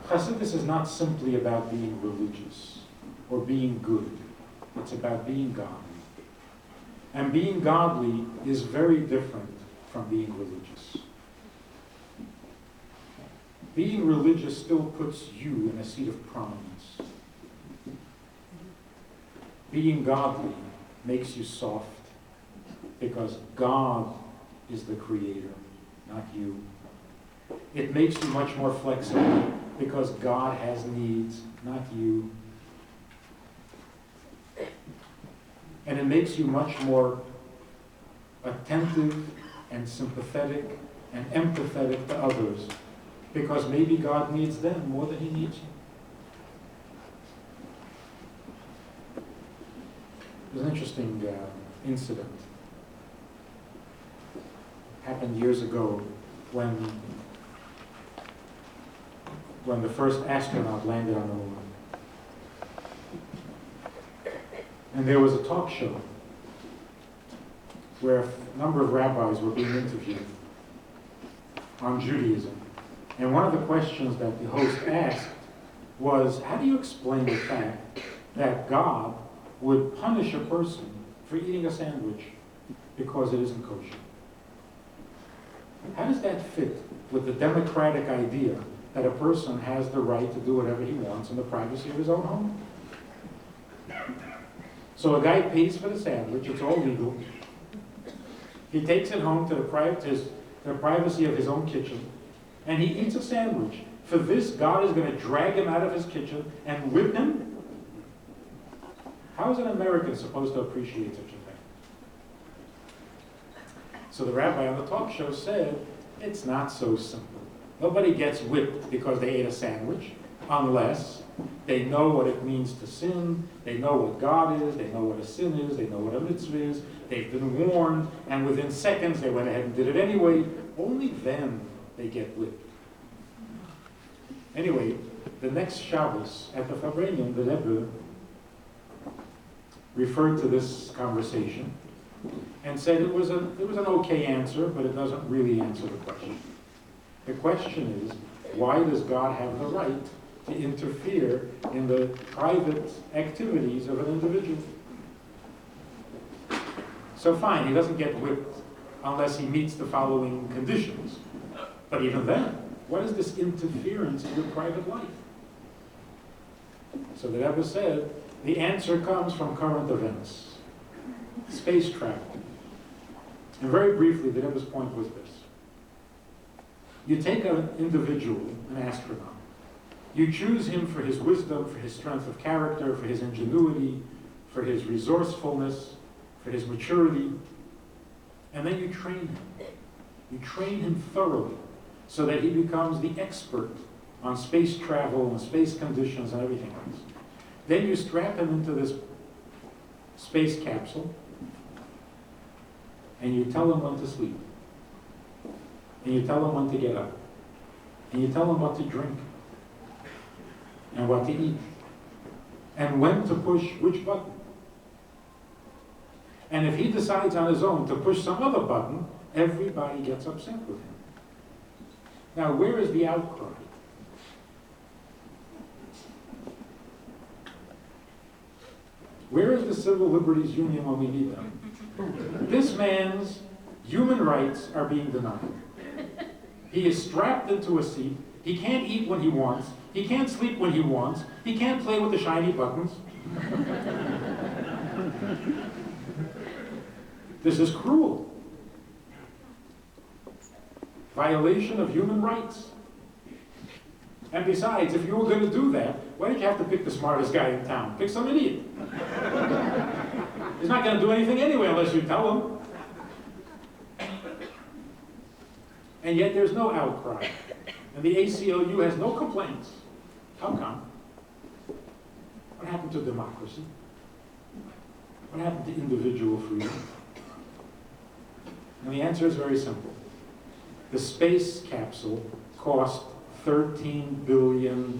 Hasidus is not simply about being religious or being good. It's about being godly. And being godly is very different from being religious. Being religious still puts you in a seat of prominence. Being godly makes you soft because God is the creator, not you. It makes you much more flexible because God has needs, not you. And it makes you much more attentive and sympathetic and empathetic to others because maybe God needs them more than he needs you. There's an interesting incident. Happened years ago when the first astronaut landed on the moon. And there was a talk show where a number of rabbis were being interviewed on Judaism. And one of the questions that the host asked was, how do you explain the fact that God would punish a person for eating a sandwich because it isn't kosher? How does that fit with the democratic idea that a person has the right to do whatever he wants in the privacy of his own home? So a guy pays for the sandwich, it's all legal. He takes it home to the privacy of his own kitchen, and he eats a sandwich. For this, God is going to drag him out of his kitchen and whip him? How is an American supposed to appreciate such a thing? So the rabbi on the talk show said, It's not so simple. Nobody gets whipped because they ate a sandwich, unless they know what it means to sin, they know what God is, they know what a sin is, they know what a mitzvah is, they've been warned, and within seconds they went ahead and did it anyway. Only then they get whipped. Anyway, the next Shabbos at the Friedman, the Rebbe referred to this conversation and said it was an okay answer, but it doesn't really answer the question. The question is, why does God have the right to interfere in the private activities of an individual? So fine, he doesn't get whipped unless he meets the following conditions. But even then, what is this interference in your private life? So the Rebbe said, the answer comes from current events. Space travel. And very briefly, the Rebbe's point was this. You take an individual, an astronaut, you choose him for his wisdom, for his strength of character, for his ingenuity, for his resourcefulness, for his maturity, and then you train him. You train him thoroughly so that he becomes the expert on space travel and space conditions and everything else. Then you strap him into this space capsule and you tell him when to sleep. And you tell him when to get up. And you tell him what to drink. And what to eat. And when to push which button. And if he decides on his own to push some other button, everybody gets upset with him. Now, where is the outcry? Where is the Civil Liberties Union when we need them? This man's human rights are being denied. He is strapped into a seat. He can't eat when he wants. He can't sleep when he wants. He can't play with the shiny buttons. This is cruel. Violation of human rights. And besides, if you were going to do that, why did you have to pick the smartest guy in town? Pick some idiot. He's not going to do anything anyway unless you tell him. And yet there's no outcry. And the ACLU has no complaints. How come? What happened to democracy? What happened to individual freedom? And the answer is very simple. The space capsule cost $13 billion.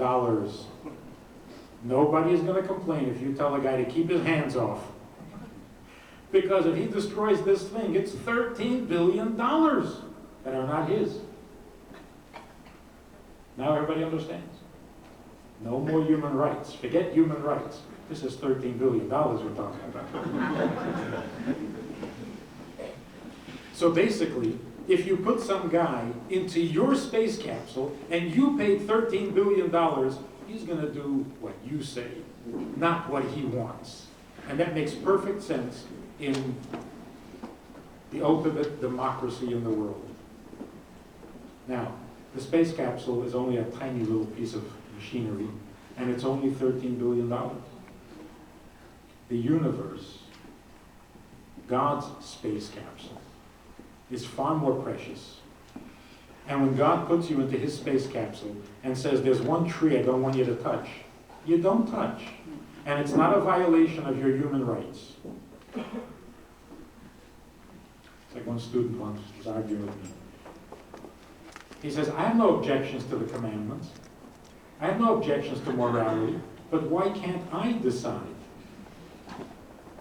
Nobody is going to complain if you tell a guy to keep his hands off. Because if he destroys this thing, it's $13 billion that are not his. Now everybody understands. No more human rights. Forget human rights. This is $13 billion we're talking about. So basically, if you put some guy into your space capsule and you paid $13 billion, he's going to do what you say, not what he wants. And that makes perfect sense in the ultimate democracy in the world. Now, the space capsule is only a tiny little piece of machinery, and it's only $13 billion. The universe, God's space capsule, is far more precious. And when God puts you into his space capsule and says, there's one tree I don't want you to touch, you don't touch. And it's not a violation of your human rights. It's like one student once was arguing with me. He says, I have no objections to the commandments. I have no objections to morality, but why can't I decide?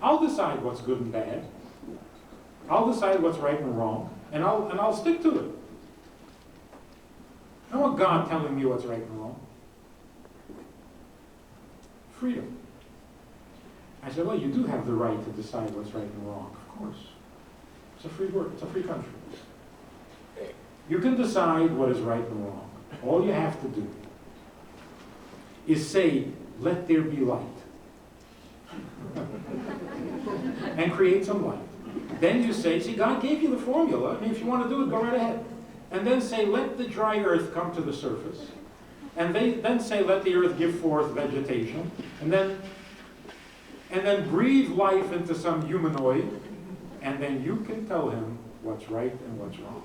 I'll decide what's good and bad. I'll decide what's right and wrong, and I'll stick to it. I don't want God telling me what's right and wrong. Freedom. I said, well, you do have the right to decide what's right and wrong, of course. It's a free word, it's a free country. You can decide what is right and wrong. All you have to do is say, let there be light. And create some light. Then you say, see, God gave you the formula. I mean, if you want to do it, go right ahead. And then say, let the dry earth come to the surface. And then say, let the earth give forth vegetation. And then breathe life into some humanoid. And then you can tell him what's right and what's wrong.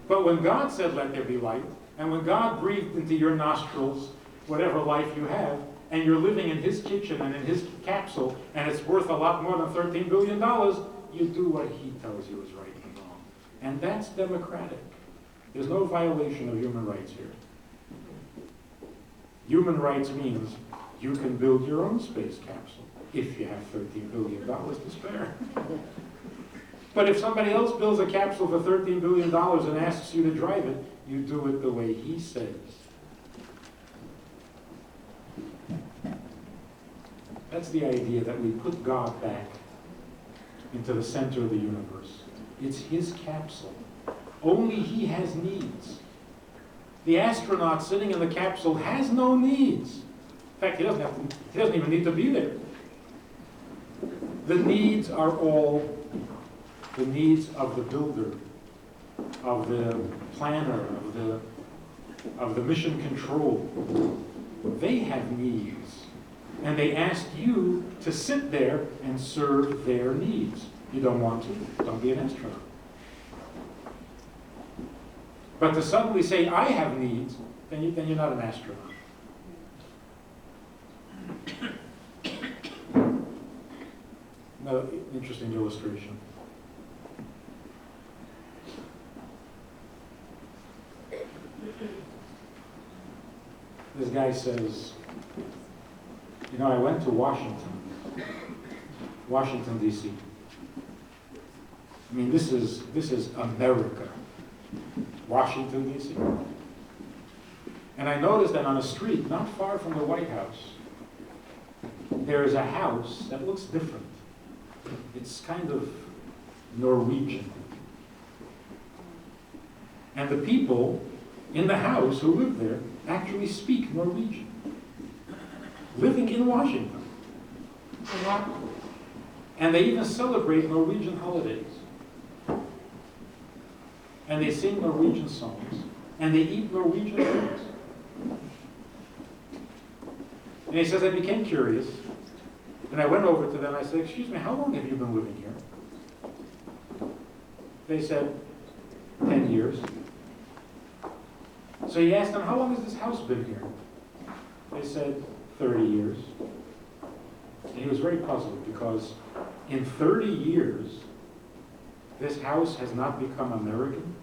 But when God said, let there be light, and when God breathed into your nostrils whatever life you have, and you're living in his kitchen and in his capsule, and it's worth a lot more than $13 billion, you do what he tells you is right and wrong. And that's democratic. There's no violation of human rights here. Human rights means you can build your own space capsule if you have $13 billion to spare. But if somebody else builds a capsule for $13 billion and asks you to drive it, you do it the way he says. That's the idea that we put God back into the center of the universe. It's his capsule. Only he has needs. The astronaut sitting in the capsule has no needs. In fact, he doesn't even need to be there. The needs are all the needs of the builder, of the planner, of the mission control. They have needs. And they ask you to sit there and serve their needs. You don't want to, don't be an astronaut. But to suddenly say, I have needs, then you're not an astronaut. Another interesting illustration. This guy says, you know, I went to Washington, D.C. I mean, this is America. Washington, D.C. And I noticed that on a street not far from the White House, there is a house that looks different. It's kind of Norwegian. And the people in the house who live there actually speak Norwegian, living in Washington. And they even celebrate Norwegian holidays. And they sing Norwegian songs. And they eat Norwegian foods. And he says, I became curious. And I went over to them. I said, excuse me, how long have you been living here? They said, 10 years. So he asked them, how long has this house been here? They said, 30 years. And he was very puzzled because in 30 years, this house has not become American.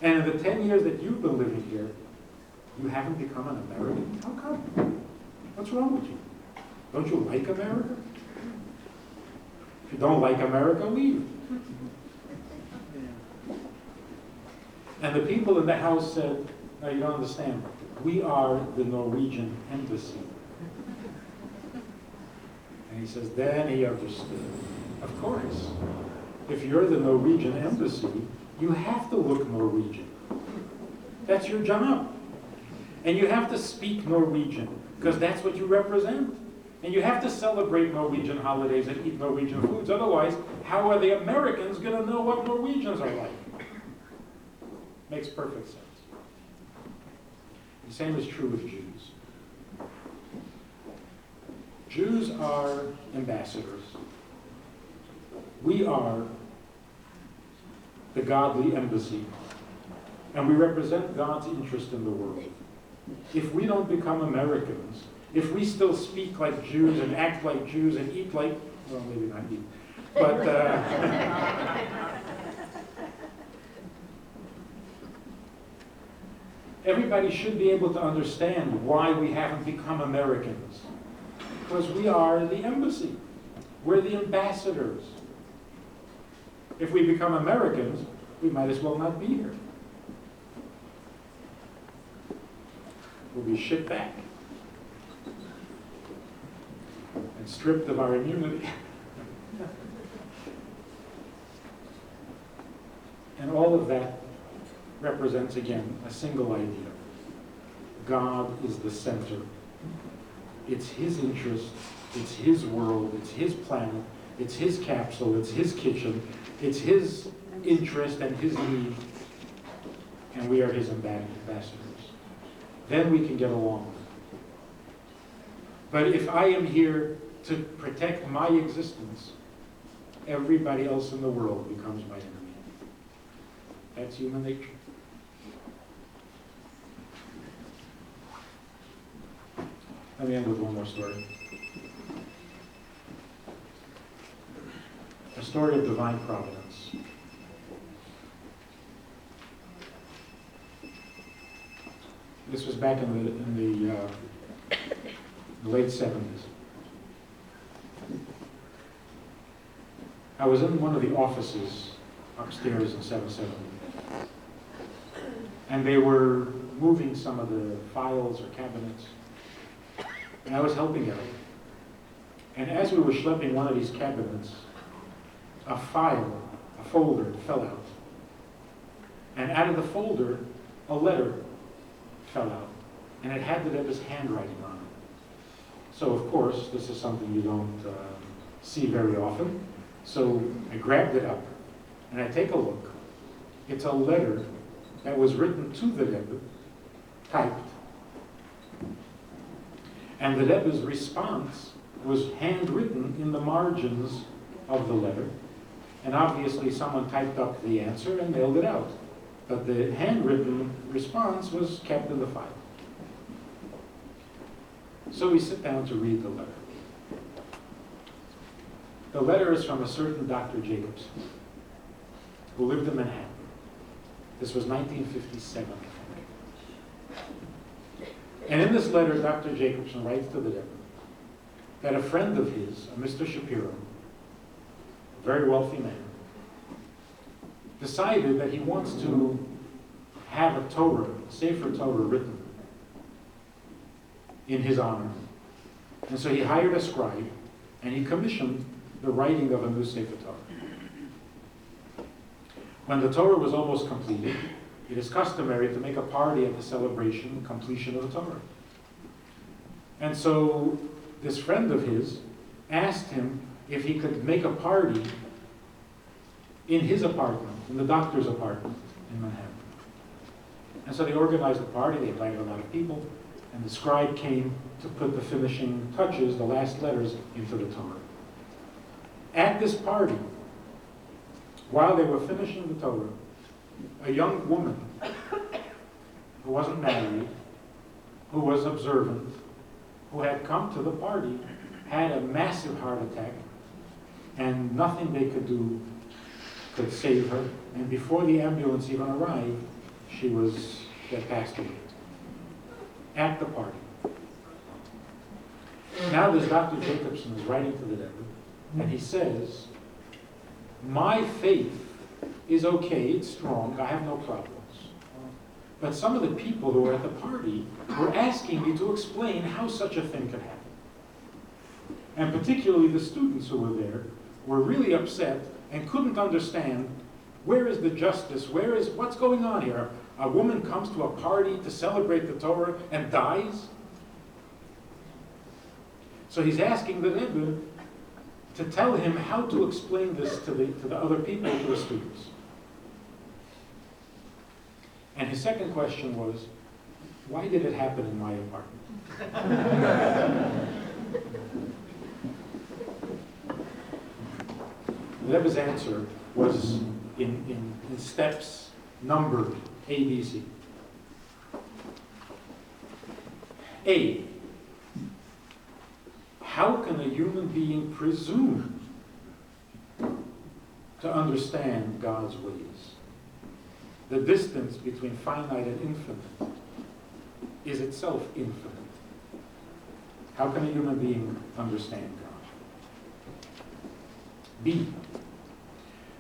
And in the 10 years that you've been living here, you haven't become an American? How come? What's wrong with you? Don't you like America? If you don't like America, leave. And the people in the house said, no, you don't understand. We are the Norwegian embassy. And he says, then he understood. Of course. If you're the Norwegian embassy, you have to look Norwegian. That's your job. And you have to speak Norwegian, because that's what you represent. And you have to celebrate Norwegian holidays and eat Norwegian foods. Otherwise, how are the Americans going to know what Norwegians are like? Makes perfect sense. The same is true with Jews. Jews are ambassadors. We are the godly embassy, and we represent God's interest in the world. If we don't become Americans, if we still speak like Jews and act like Jews and eat like, well, maybe not eat, but everybody should be able to understand why we haven't become Americans. Because we are the embassy. We're the ambassadors. If we become Americans, we might as well not be here. We'll be shipped back and stripped of our immunity. And all of that represents, again, a single idea. God is the center. It's his interest, it's his world, it's his planet, it's his capsule, it's his kitchen, it's his interest and his need, and we are his ambassadors. Then we can get along. But if I am here to protect my existence, everybody else in the world becomes my enemy. That's human nature. Let me end with one more story. A story of divine providence. This was back in the late 70s. I was in one of the offices upstairs in 770. And they were moving some of the files or cabinets. And I was helping out. And as we were schlepping one of these cabinets, a file, a folder fell out. And out of the folder, a letter fell out. And it had the Rebbe's handwriting on it. So of course, this is something you don't see very often. So I grabbed it up, and I take a look. It's a letter that was written to the Rebbe, typed. And the Rebbe's response was handwritten in the margins of the letter. And obviously someone typed up the answer and mailed it out. But the handwritten response was kept in the file. So we sit down to read the letter. The letter is from a certain Dr. Jacobson, who lived in Manhattan. This was 1957. And in this letter, Dr. Jacobson writes to the Rebbe that a friend of his, a Mr. Shapiro, a very wealthy man, decided that he wants to have a Torah, a Sefer Torah written in his honor. And so he hired a scribe, and he commissioned the writing of a new Sefer Torah. When the Torah was almost completed, it is customary to make a party at the celebration and completion of the Torah. And so this friend of his asked him if he could make a party in his apartment, in the doctor's apartment in Manhattan. And so they organized a party, they invited a lot of people, and the scribe came to put the finishing touches, the last letters, into the Torah. At this party, while they were finishing the Torah, a young woman who wasn't married, who was observant, who had come to the party, had a massive heart attack, and nothing they could do could save her. And before the ambulance even arrived, she had passed away at the party. Now this Dr. Jacobson is writing to the Rebbe, and he says, my faith is okay, it's strong, I have no problems. But some of the people who were at the party were asking me to explain how such a thing could happen. And particularly the students who were there were really upset and couldn't understand, where is the justice, what's going on here? A woman comes to a party to celebrate the Torah and dies? So he's asking the Rebbe to tell him how to explain this to the other people, to the students. And his second question was, why did it happen in my apartment? The Rebbe's answer was in steps numbered A, B, C. A, how can a human being presume to understand God's ways? The distance between finite and infinite is itself infinite. How can a human being understand God? B,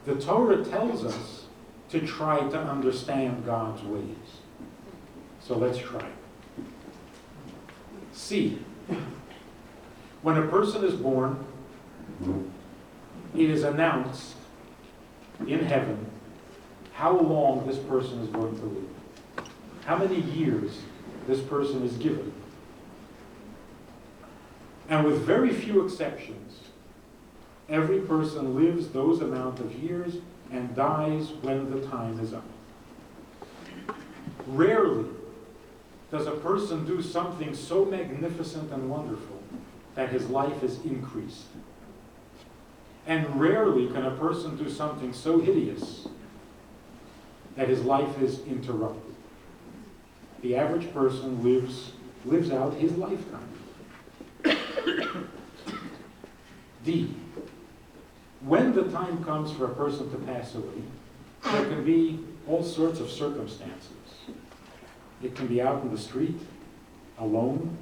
the Torah tells us to try to understand God's ways. So let's try. C, when a person is born, it is announced in heaven how long this person is going to live, how many years this person is given. And with very few exceptions, every person lives those amount of years and dies when the time is up. Rarely does a person do something so magnificent and wonderful that his life is increased. And rarely can a person do something so hideous that his life is interrupted. The average person lives out his lifetime. D, when the time comes for a person to pass away, there can be all sorts of circumstances. It can be out in the street, alone.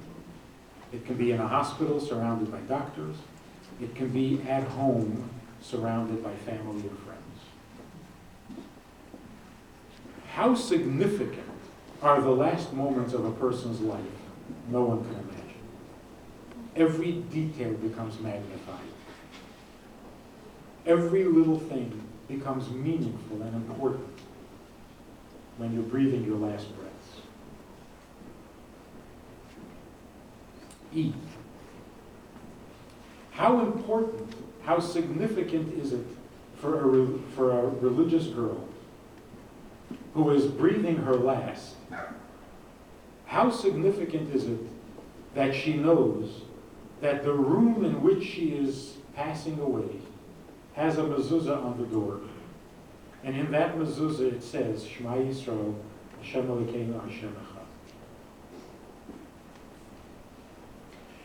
It can be in a hospital surrounded by doctors. It can be at home surrounded by family and friends. How significant are the last moments of a person's life? No one can imagine. Every detail becomes magnified. Every little thing becomes meaningful and important when you're breathing your last breaths. E. How important, how significant is it for a religious girl who is breathing her last? How significant is it that she knows that the room in which she is passing away has a mezuzah on the door? And in that mezuzah it says, Shema Yisrael, Hashem Elokeinu, Hashem Echad.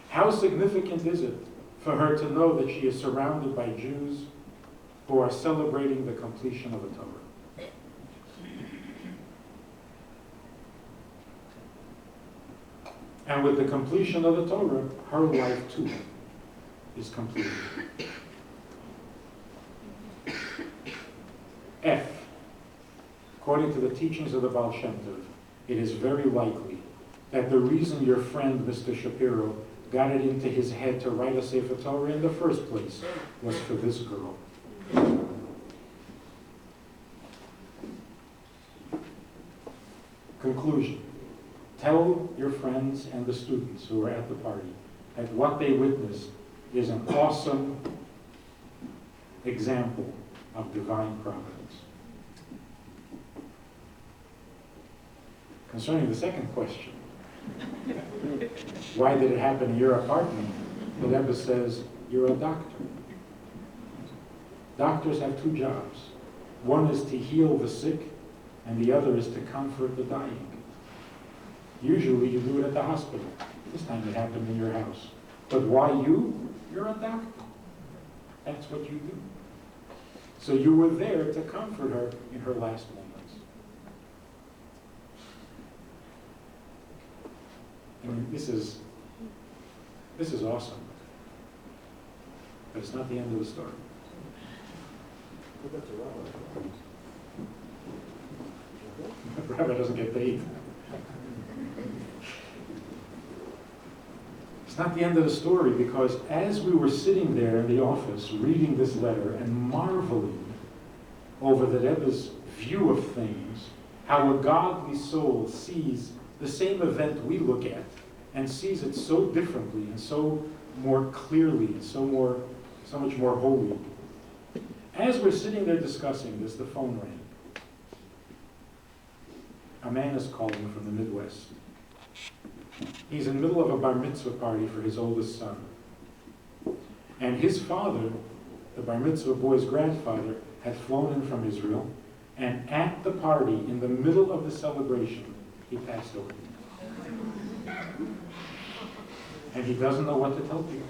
How significant is it for her to know that she is surrounded by Jews who are celebrating the completion of the Torah? And with the completion of the Torah, her life too is completed. F. According to the teachings of the Baal Shem Tov, it is very likely that the reason your friend, Mr. Shapiro, got it into his head to write a Sefer Torah in the first place was for this girl. Conclusion. Tell your friends and the students who were at the party that what they witnessed is an awesome example of divine providence. Concerning the second question, why did it happen in your apartment? The Rebbe says, you're a doctor. Doctors have two jobs. One is to heal the sick, and the other is to comfort the dying. Usually you do it at the hospital. This time it happened in your house. But why you? You're a doctor. That's what you do. So you were there to comfort her in her last moments. I mean, this is awesome. But it's not the end of the story. Rabbi doesn't get paid. It's not the end of the story, because as we were sitting there in the office reading this letter and marveling over the Rebbe's view of things, how a godly soul sees the same event we look at and sees it so differently and so more clearly and so much more holy. As we're sitting there discussing this, the phone rang. A man is calling from the Midwest. He's in the middle of a bar mitzvah party for his oldest son. And his father, the bar mitzvah boy's grandfather, had flown in from Israel, and at the party, in the middle of the celebration, he passed away. And he doesn't know what to tell people.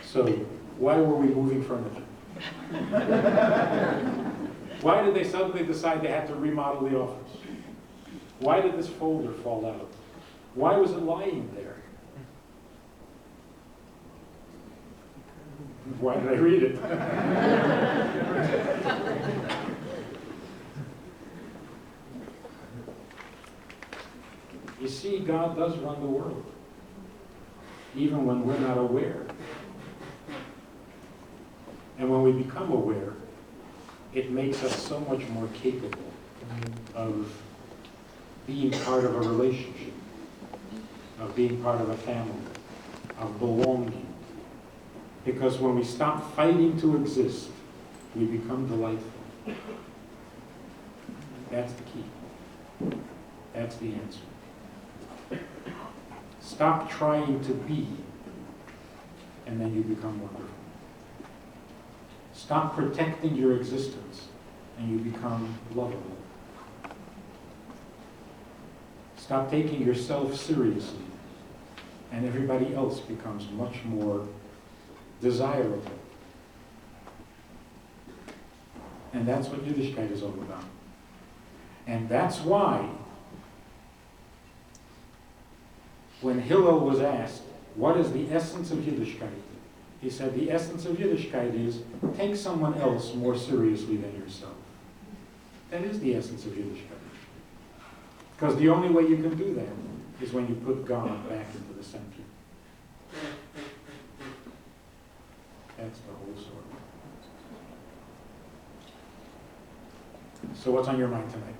So, why were we moving furniture? Why did they suddenly decide they had to remodel the office? Why did this folder fall out? Why was it lying there? Why did I read it? You see, God does run the world, even when we're not aware. And when we become aware, it makes us so much more capable of being part of a relationship, of being part of a family, of belonging. Because when we stop fighting to exist, we become delightful. That's the key. That's the answer. Stop trying to be and then you become wonderful. Stop protecting your existence, and you become lovable. Stop taking yourself seriously, and everybody else becomes much more desirable. And that's what Yiddishkeit is all about. And that's why, when Hillel was asked, what is the essence of Yiddishkeit? He said, the essence of Yiddishkeit is, take someone else more seriously than yourself. That is the essence of Yiddishkeit. Because the only way you can do that is when you put God back into the center. That's the whole story. So what's on your mind tonight?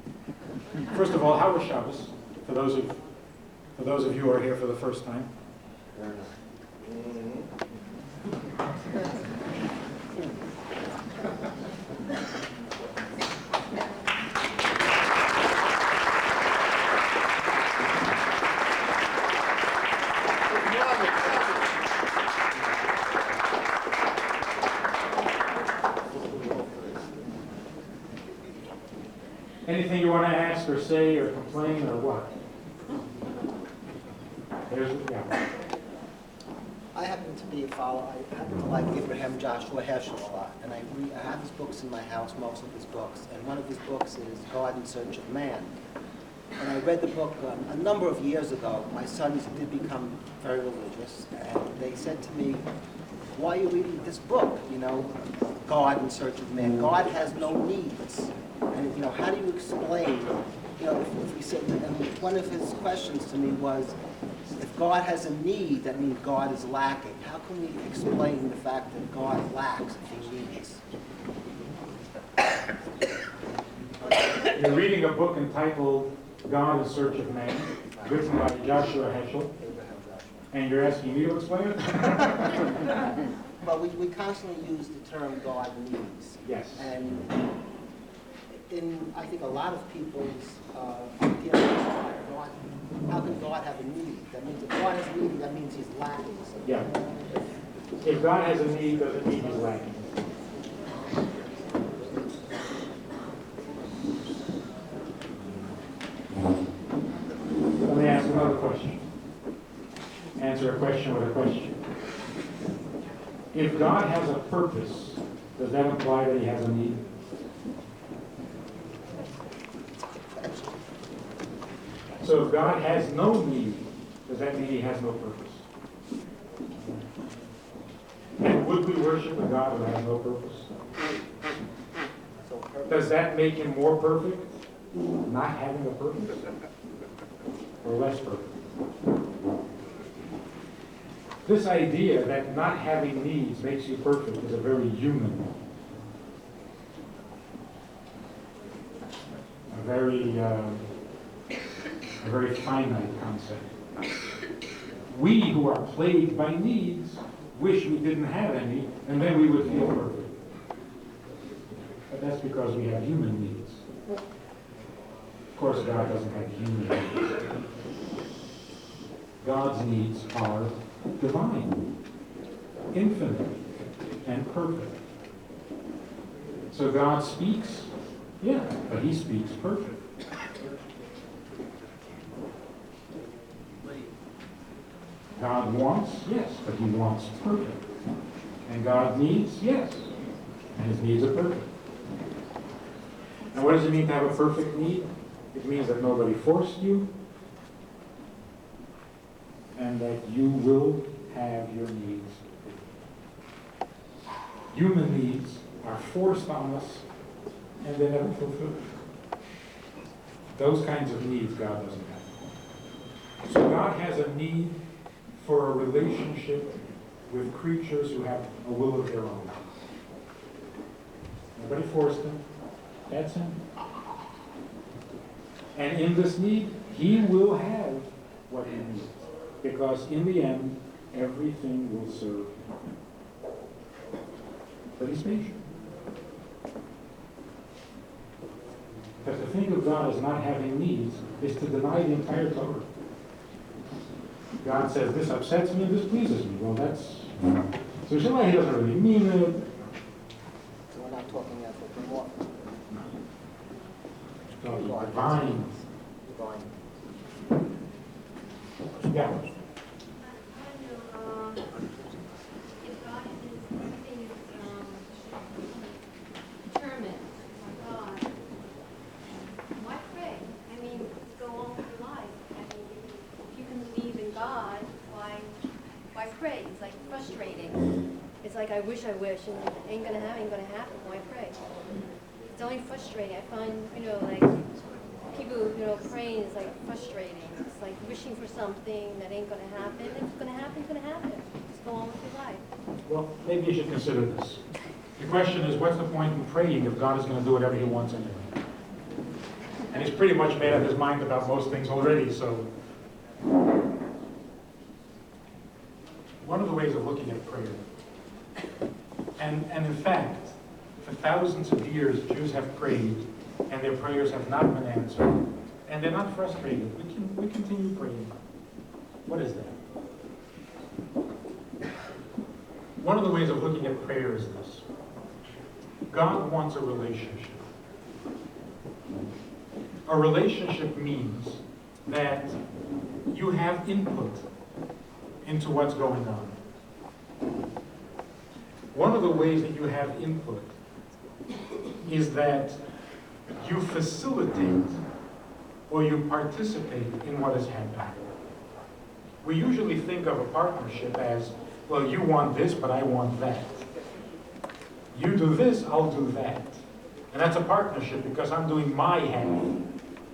First of all, how was Shabbos? For those of you who are here for the first time. Anything you want to ask or say or complain or what? I happen to be a follower. I happen to like Abraham Joshua Heschel a lot, and I have his books in my house, most of his books, and one of his books is God in Search of Man. And I read the book a number of years ago. My sons did become very religious, and they said to me, why are you reading this book, God in Search of Man? God has no needs. And, how do you explain, if we said, and one of his questions to me was, if God has a need, that means God is lacking. How can we explain the fact that God lacks if he needs? You're reading a book entitled God in Search of Man, written by Joshua Heschel, and you're asking me to explain it? Well, we constantly use the term God needs. Yes. And in, I think, a lot of people's idea of God, how can God have a need? That means if God has a need, that means he's lacking something. Yeah. If God has a need, doesn't mean he's lacking. Let me ask another question. Answer a question with a question. If God has a purpose, does that imply that he has a need? So if God has no need, does that mean he has no purpose? And would we worship a God who has no purpose? Does that make him more perfect, not having a purpose? Or less perfect? This idea that not having needs makes you perfect is a very human one. A very finite concept. We who are plagued by needs wish we didn't have any, and then we would feel perfect. But that's because we have human needs. Of course, God doesn't have human needs. God's needs are divine, infinite, and perfect. So God speaks, yeah, but he speaks perfect. God wants, yes, but he wants perfect. And God needs, yes, and his needs are perfect. And what does it mean to have a perfect need? It means that nobody forced you, and that you will have your needs. Human needs are forced on us, and they're never fulfilled. Those kinds of needs God doesn't have. So God has a need for a relationship with creatures who have a will of their own. Nobody forced them. That's him. And in this need, he will have what he needs. Because in the end, everything will serve him. But he's patient. Because to think of God as not having needs is to deny the entire Torah. God says, this upsets me, this pleases me. Well, that's So Shabbat, he doesn't really mean it. So we're not talking anthropomorphic. It's going to be divine. Divine. Yeah. If God is, everything is determined by God, why pray? I mean, go on with your life. I mean, if you can believe in God, why pray? It's like frustrating. It's like I wish, and it ain't gonna happen. Why pray? It's only frustrating. I find, like people, praying is like frustrating. It's like wishing for something that ain't gonna happen. If it's gonna happen, it's gonna happen. Just go on with your life. Well, maybe you should consider this. The question is, what's the point in praying if God is going to do whatever he wants anyway? And he's pretty much made up his mind about most things already, so. One of the ways of looking at prayer, and in fact, for thousands of years, Jews have prayed, and their prayers have not been answered, and they're not frustrated. We continue praying. What is that? One of the ways of looking at prayer is this. God wants a relationship. A relationship means that you have input into what's going on. One of the ways that you have input is that you facilitate or you participate in what is happening. We usually think of a partnership as, well, you want this, but I want that. You do this, I'll do that. And that's a partnership because I'm doing my half,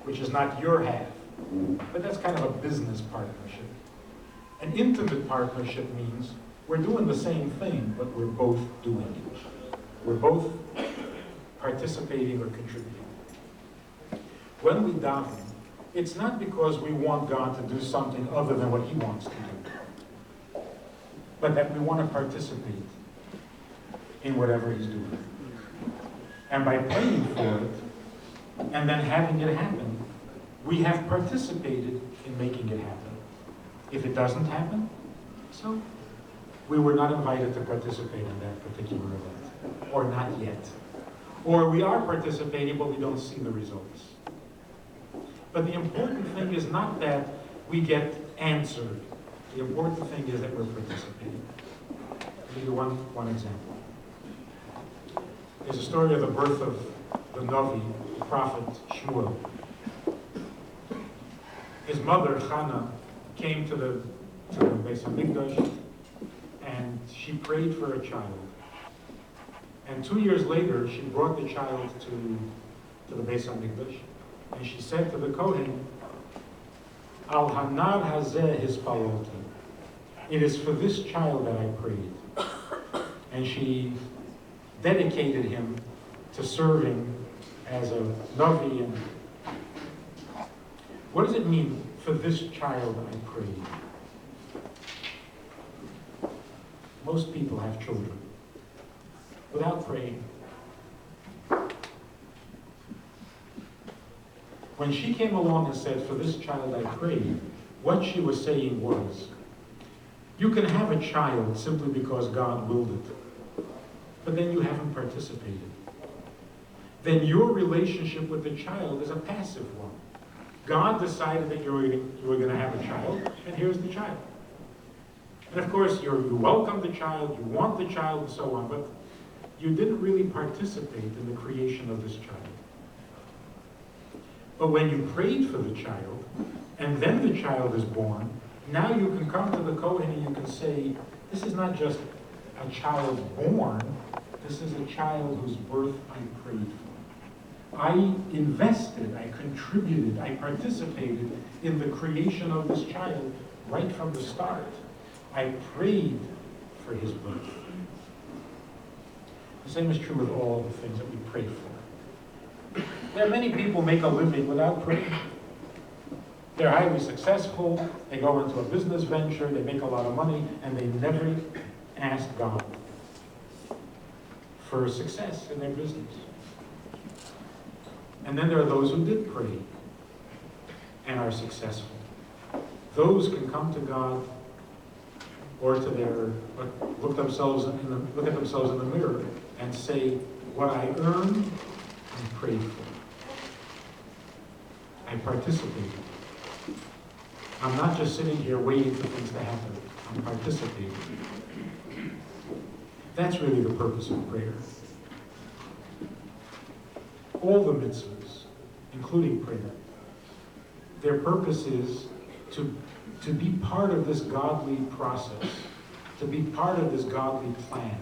which is not your half. But that's kind of a business partnership. An intimate partnership means we're doing the same thing, but we're both doing it. We're both participating or contributing. When we daven, it's not because we want God to do something other than what he wants to do, but that we want to participate in whatever he's doing. And by praying for it, and then having it happen, we have participated in making it happen. If it doesn't happen, so we were not invited to participate in that particular event, or not yet. Or we are participating, but we don't see the results. But the important thing is not that we get answered. The important thing is that we're participating. I'll give you one example. There's a story of the birth of the Navi, the prophet Shmuel. His mother, Hannah, came to the Beis HaMikdash, and she prayed for a child. And 2 years later, she brought the child to the Beis HaMikdash, and she said to the Kohen, Al Hanar Hazeh Hispaloti. It is for this child that I prayed. And she dedicated him to serving as a Navi. And what does it mean, for this child I prayed? Most people have children without praying. When she came along and said, for this child I prayed, what she was saying was, you can have a child simply because God willed it, but then you haven't participated. Then your relationship with the child is a passive one. God decided that you were going to have a child, and here's the child. And of course, you welcome the child, you want the child, and so on, but you didn't really participate in the creation of this child. But when you prayed for the child, and then the child is born, now you can come to the Kohen and you can say, this is not just a child born, this is a child whose birth I prayed for. I invested, I contributed, I participated in the creation of this child right from the start. I prayed for his birth. The same is true with all the things that we pray for. There are many people who make a living without praying. They're highly successful, they go into a business venture, they make a lot of money, and they never ask God for success in their business. And then there are those who did pray and are successful. Those can come to God or to their, look at themselves in the mirror and say, what I earn, I prayed for. I participated. I'm not just sitting here waiting for things to happen. I'm participating. That's really the purpose of prayer. All the mitzvahs, including prayer, their purpose is to be part of this godly process, to be part of this godly plan.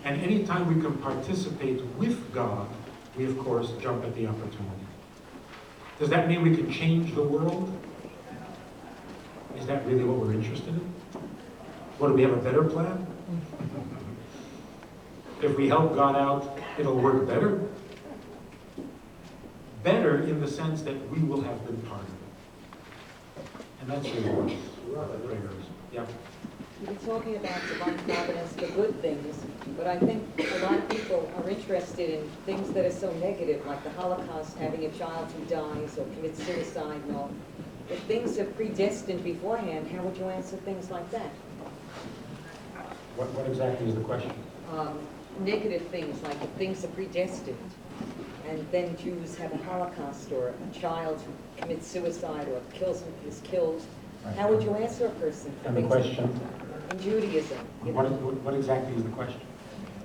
And anytime we can participate with God, we of course jump at the opportunity. Does that mean we can change the world? Is that really what we're interested in? What, do we have a better plan? If we help God out, it'll work better? Better in the sense that we will have been part of it. And that's really what the prayer is. Yeah. You've been talking about divine providence, the good things, but I think a lot of people are interested in things that are so negative, like the Holocaust, having a child who dies or commits suicide and all. If things are predestined beforehand, how would you answer things like that? What exactly is the question? Negative things, like if things are predestined, and then Jews have a Holocaust, or a child who commits suicide or is killed, Right. how would you answer a person? And the question? In Judaism. You know? What exactly is the question?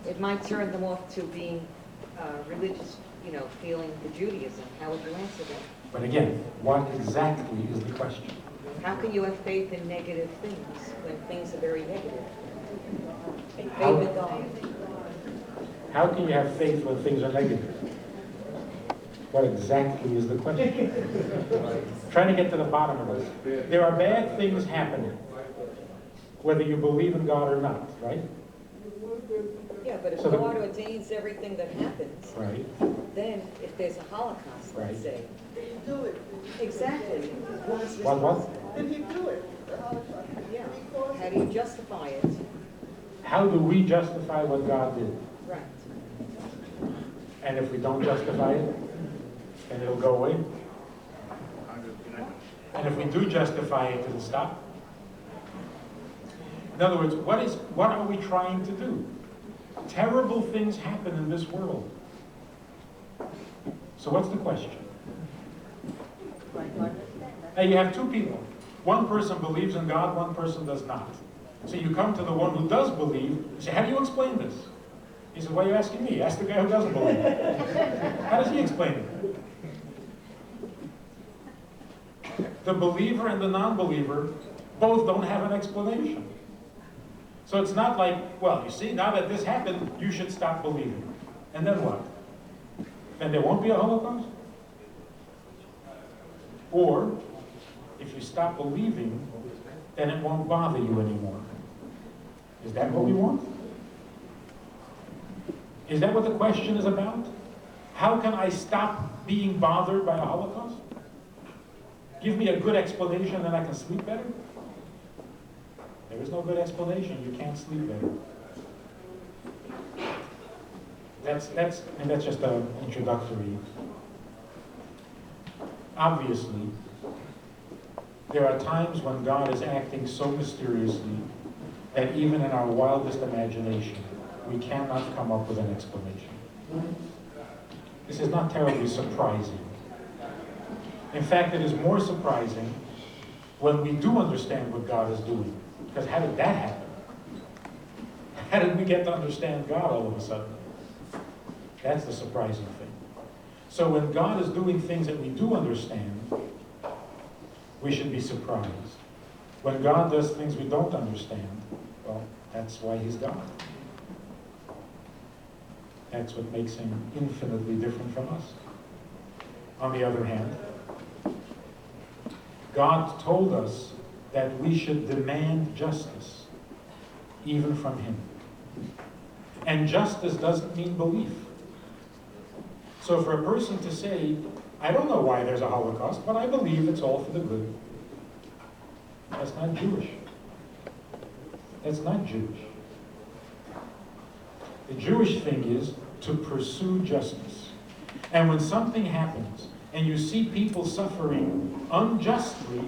It might turn them off to being religious, feeling the Judaism. How would you answer that? But again, what exactly is the question? How can you have faith in negative things when things are very negative? Faith How- in God. How can you have faith when things are negative? What exactly is the question? Trying to get to the bottom of this. There are bad things happening, whether you believe in God or not, right? Yeah, but if So the- God ordains everything that happens, Right. then if there's a Holocaust, let's Right. say. Exactly. Who's What? responsible? Did he do it? Yeah. How do you justify it? How do we justify what God did? Right. And if we don't justify it, then it'll go away. And if we do justify it, it'll stop. In other words, what are we trying to do? Terrible things happen in this world. So what's the question? Now you have two people. One person believes in God, one person does not. So you come to the one who does believe, and say, how do you explain this? He says, why are you asking me? Ask the guy who doesn't believe. How does he explain it? The believer and the non-believer both don't have an explanation. So it's not like, well, you see, now that this happened, you should stop believing. And then what? Then there won't be a Holocaust? Or, if you stop believing, then it won't bother you anymore. Is that what we want? Is that what the question is about? How can I stop being bothered by a Holocaust? Give me a good explanation, then I can sleep better? There is no good explanation. You can't sleep better. That's just an introductory. Obviously, there are times when God is acting so mysteriously that even in our wildest imagination, we cannot come up with an explanation. This is not terribly surprising. In fact, it is more surprising when we do understand what God is doing. Because how did that happen? How did we get to understand God all of a sudden? That's the surprising thing. So when God is doing things that we do understand, we should be surprised. When God does things we don't understand, well, that's why He's God. That's what makes Him infinitely different from us. On the other hand, God told us that we should demand justice, even from Him. And justice doesn't mean belief. So for a person to say, I don't know why there's a Holocaust, but I believe it's all for the good, that's not Jewish. That's not Jewish. The Jewish thing is to pursue justice. And when something happens, and you see people suffering unjustly,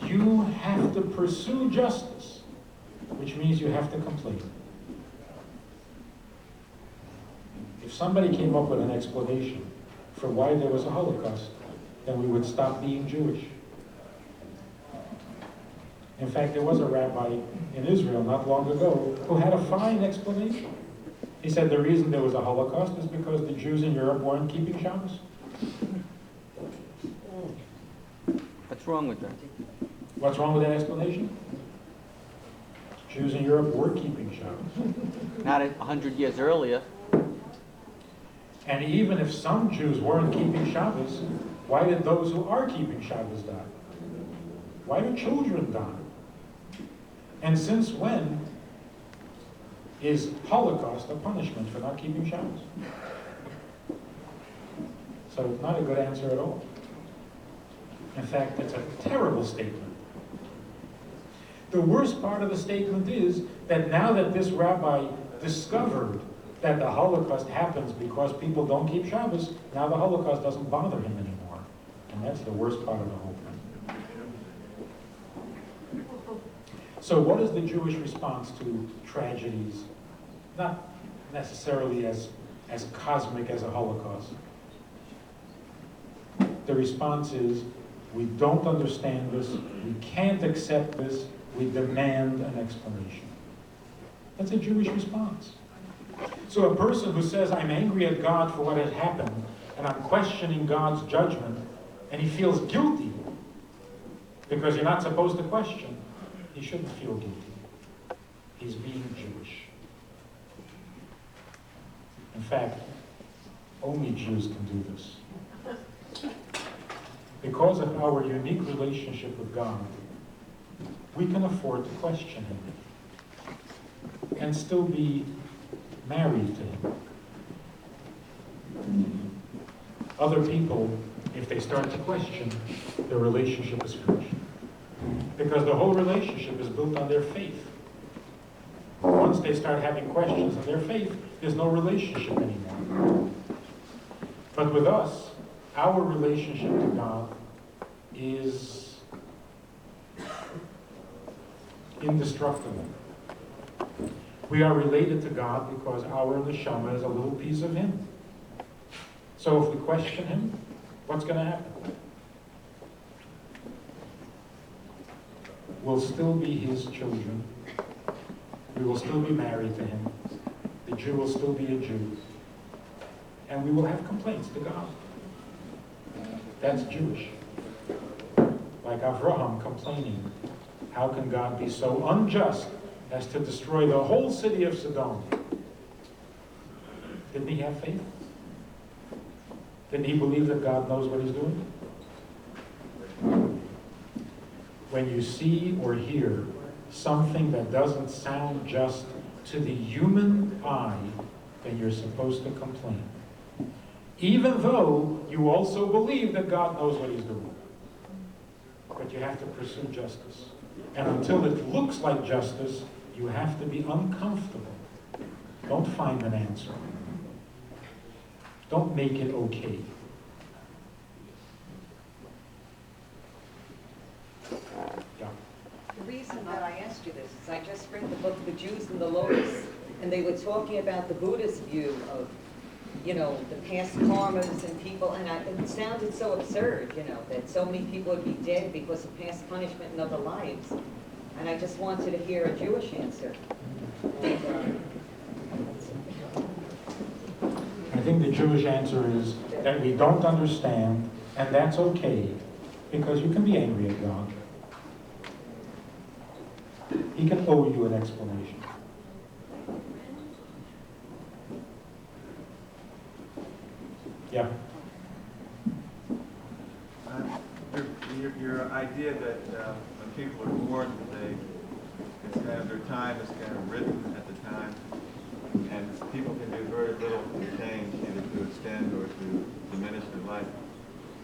you have to pursue justice. which means you have to complain. If somebody came up with an explanation for why there was a Holocaust, then we would stop being Jewish. In fact, there was a rabbi in Israel not long ago who had a fine explanation. He said the reason there was a Holocaust is because the Jews in Europe weren't keeping Shabbos. What's wrong with that? What's wrong with that explanation? Jews in Europe were keeping Shabbos. Not 100 years earlier. And even if some Jews weren't keeping Shabbos, why did those who are keeping Shabbos die? Why do children die? And since when is Holocaust a punishment for not keeping Shabbos? So it's not a good answer at all. In fact, it's a terrible statement. The worst part of the statement is that now that this rabbi discovered that the Holocaust happens because people don't keep Shabbos, now the Holocaust doesn't bother him anymore. And that's the worst part of the whole thing. So what is the Jewish response to tragedies? Not necessarily as cosmic as a Holocaust. The response is, we don't understand this, we can't accept this, we demand an explanation. That's a Jewish response. So a person who says, I'm angry at God for what has happened, and I'm questioning God's judgment, and he feels guilty, because you're not supposed to question, he shouldn't feel guilty. He's being Jewish. In fact, only Jews can do this. Because of our unique relationship with God, we can afford to question him and still be married to him. Other people, if they start to question, their relationship is finished. Because the whole relationship is built on their faith. Once they start having questions on their faith, there's no relationship anymore. But with us, our relationship to God is indestructible. We are related to God because our neshama is a little piece of him. So if we question him, what's going to happen? We'll still be his children. We will still be married to him. The Jew will still be a Jew. And we will have complaints to God. That's Jewish. Like Avraham complaining, how can God be so unjust as to destroy the whole city of Sodom? Didn't he have faith? Didn't he believe that God knows what he's doing? When you see or hear something that doesn't sound just to the human eye, then you're supposed to complain. Even though you also believe that God knows what he's doing. But you have to pursue justice. And until it looks like justice, you have to be uncomfortable. Don't find an answer. Don't make it okay. Yeah. The reason that I asked you this is I just read the book, The Jews and the Lotus, and they were talking about the Buddhist view of, you know, the past karmas and people, and it sounded so absurd, you know, that so many people would be dead because of past punishment in other lives. And I just wanted to hear a Jewish answer. I think the Jewish answer is that we don't understand, and that's okay, because you can be angry at God. He can owe you an explanation. Yeah. Your idea that when people are born, it's kind of their time is kind of written at the time, and people can do very little to change, either to extend or to diminish their life.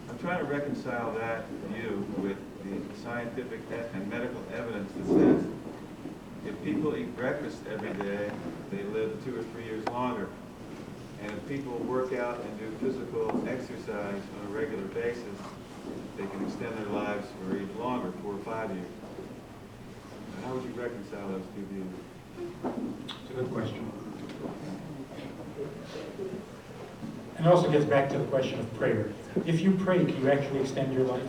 I'm trying to reconcile that view with the scientific and medical evidence that says if people eat breakfast every day, they live 2 or 3 years longer. And if people work out and do physical exercise on a regular basis, they can extend their lives for even longer, 4 or 5 years. How would you reconcile those two views? It's a good question. And it also gets back to the question of prayer. If you pray, can you actually extend your life?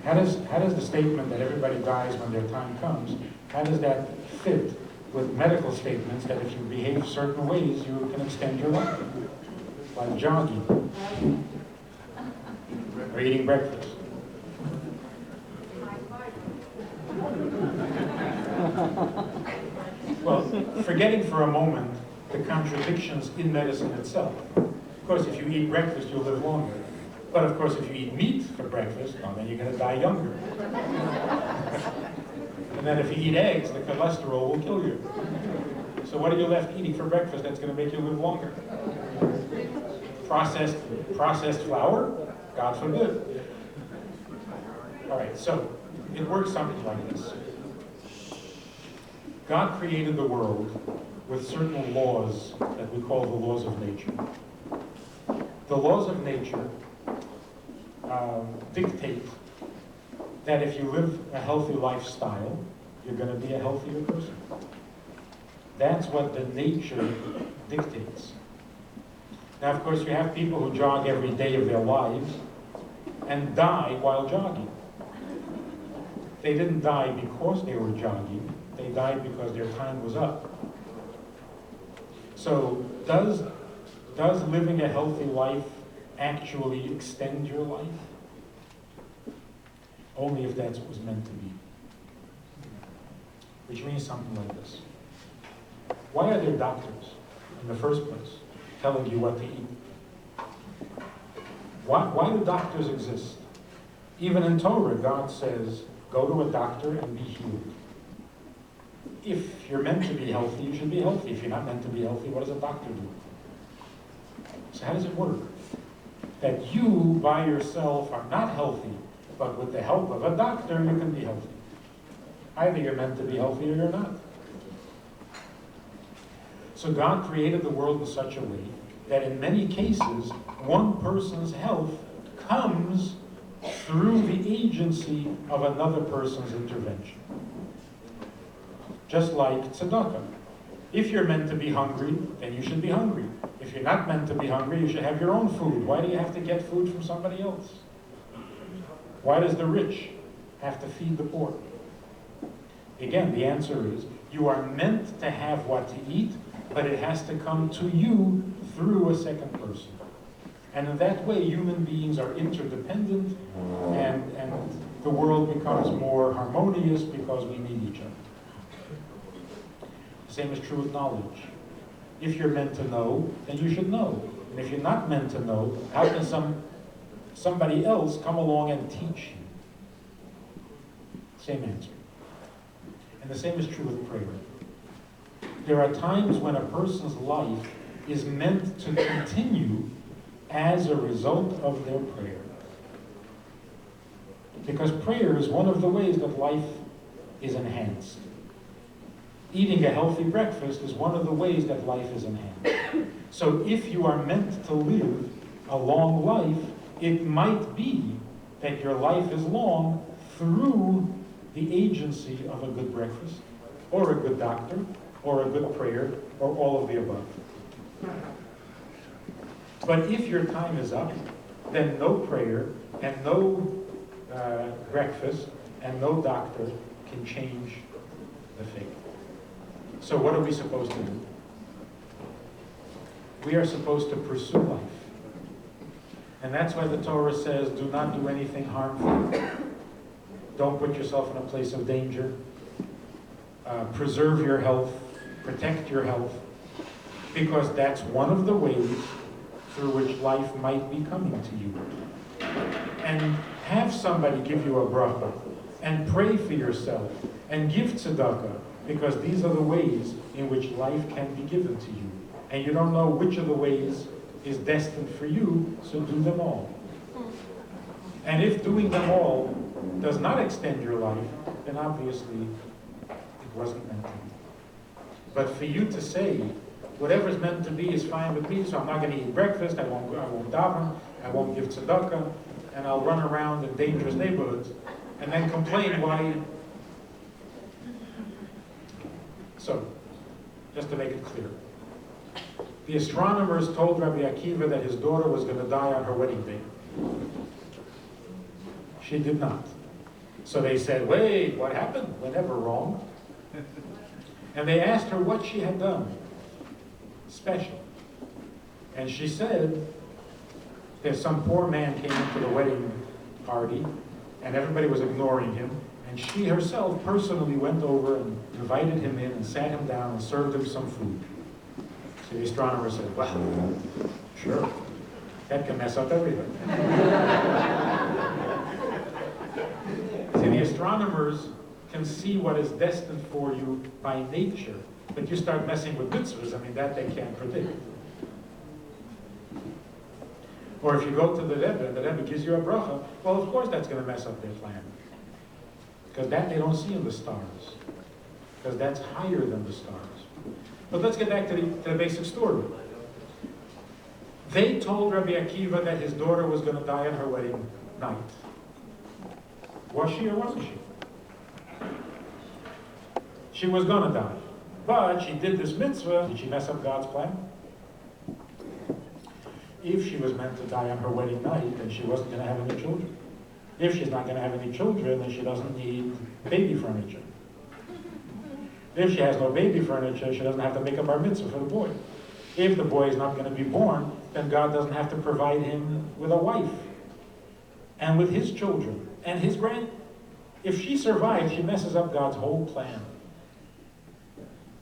How does the statement that everybody dies when their time comes, how does that fit with medical statements that if you behave certain ways, you can extend your life? Like jogging or eating breakfast. Well, forgetting for a moment the contradictions in medicine itself. Of course, if you eat breakfast, you'll live longer. But of course, if you eat meat for breakfast, well, then you're going to die younger. And then if you eat eggs, the cholesterol will kill you. So what are you left eating for breakfast that's going to make you live longer? Processed flour? God forbid. All right, so it works something like this. God created the world with certain laws that we call the laws of nature. The laws of nature dictate that if you live a healthy lifestyle, you're going to be a healthier person. That's what the nature dictates. Now, of course, you have people who jog every day of their lives and die while jogging. They didn't die because they were jogging. They died because their time was up. So, does living a healthy life actually extend your life? Only if that's what was meant to be. Which means something like this. Why are there doctors, in the first place, telling you what to eat? Why do doctors exist? Even in Torah, God says, go to a doctor and be healed. If you're meant to be healthy, you should be healthy. If you're not meant to be healthy, what does a doctor do? So how does it work? That you, by yourself, are not healthy, but with the help of a doctor, you can be healthy. Either you're meant to be healthy or you're not. So God created the world in such a way that in many cases, one person's health comes through the agency of another person's intervention. Just like tzedakah. If you're meant to be hungry, then you should be hungry. If you're not meant to be hungry, you should have your own food. Why do you have to get food from somebody else? Why does the rich have to feed the poor? Again, the answer is, you are meant to have what to eat, but it has to come to you through a second person. And in that way, human beings are interdependent, and the world becomes more harmonious because we need each other. The same is true with knowledge. If you're meant to know, then you should know. And if you're not meant to know, how can somebody else come along and teach you? Same answer. And the same is true with prayer. There are times when a person's life is meant to continue as a result of their prayer. Because prayer is one of the ways that life is enhanced. Eating a healthy breakfast is one of the ways that life is enhanced. So if you are meant to live a long life, it might be that your life is long through the agency of a good breakfast, or a good doctor, or a good prayer, or all of the above. But if your time is up, then no prayer, and no breakfast, and no doctor can change the fate. So what are we supposed to do? We are supposed to pursue life. And that's why the Torah says, do not do anything harmful. Don't put yourself in a place of danger. Preserve your health. Protect your health. Because that's one of the ways through which life might be coming to you. And have somebody give you a bracha, and pray for yourself, and give tzedakah, because these are the ways in which life can be given to you. And you don't know which of the ways is destined for you, so do them all. And if doing them all does not extend your life, then obviously it wasn't meant to be. But for you to say, whatever's meant to be is fine with me, so I'm not going to eat breakfast, I won't daven, I won't give tzedakah, and I'll run around in dangerous neighborhoods, and then complain why. So, just to make it clear, the astronomers told Rabbi Akiva that his daughter was going to die on her wedding day. She did not. So they said, wait, what happened? We're never wrong. And they asked her what she had done special. And she said that some poor man came into the wedding party and everybody was ignoring him. And she herself personally went over and invited him in and sat him down and served him some food. So the astronomer said, well, sure, that can mess up everything. See, the astronomers can see what is destined for you by nature, but you start messing with mitzvahs, I mean, that they can't predict. Or if you go to the Rebbe, and the Rebbe gives you a bracha, well, of course that's going to mess up their plan. Because that they don't see in the stars. Because that's higher than the stars. But let's get back to the basic story. They told Rabbi Akiva that his daughter was going to die on her wedding night. Was she or wasn't she? She was going to die. But she did this mitzvah. Did she mess up God's plan? If she was meant to die on her wedding night, then she wasn't going to have any children. If she's not going to have any children, then she doesn't need baby furniture. If she has no baby furniture, she doesn't have to make a bar mitzvah for the boy. If the boy is not going to be born, then God doesn't have to provide him with a wife and with his children and his grand. If she survives, she messes up God's whole plan.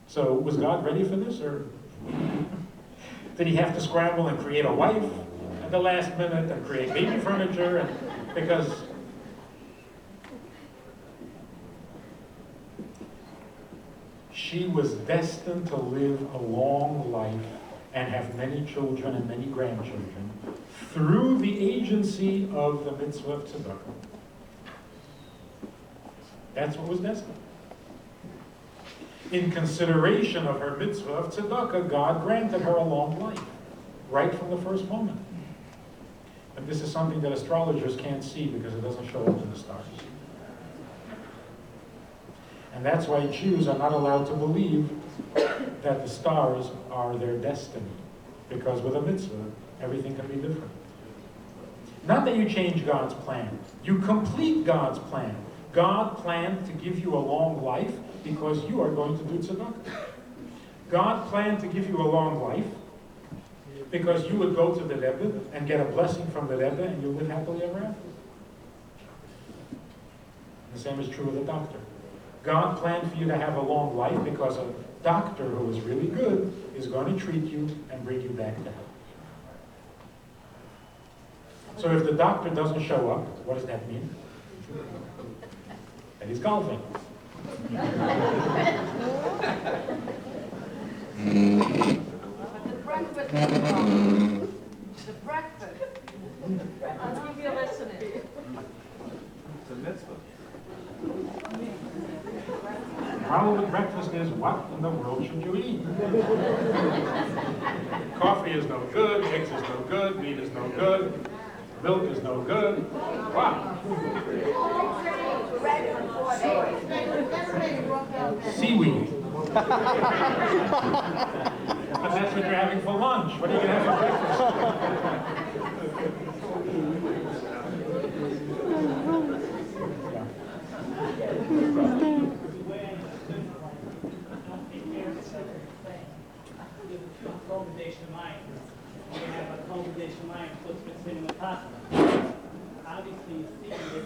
So was God ready for this, or did he have to scramble and create a wife at the last minute and create baby furniture? And because she was destined to live a long life and have many children and many grandchildren through the agency of the mitzvah of tzedakah. That's what was destined. In consideration of her mitzvah of tzedakah, God granted her a long life, right from the first moment. But this is something that astrologers can't see because it doesn't show up in the stars. And that's why Jews are not allowed to believe that the stars are their destiny. Because with a mitzvah, everything can be different. Not that you change God's plan. You complete God's plan. God planned to give you a long life because you are going to do tzedakah. God planned to give you a long life because you would go to the Rebbe and get a blessing from the Rebbe and you'll live happily ever after. The same is true with a doctor. God planned for you to have a long life because a doctor who is really good is going to treat you and bring you back to health. So if the doctor doesn't show up, what does that mean? That he's golfing. But the breakfast is wrong. The breakfast. I'll give you a lesson in it. It's a mitzvah. The problem with breakfast is, what in the world should you eat? Coffee is no good, eggs is no good, meat is no good, milk is no good. Wow. Seaweed. But that's what you're having for lunch. What are you going to have for breakfast? Cultivation of mind. You have a cultivation of mind, what's been sitting in the pasta. Obviously, you see this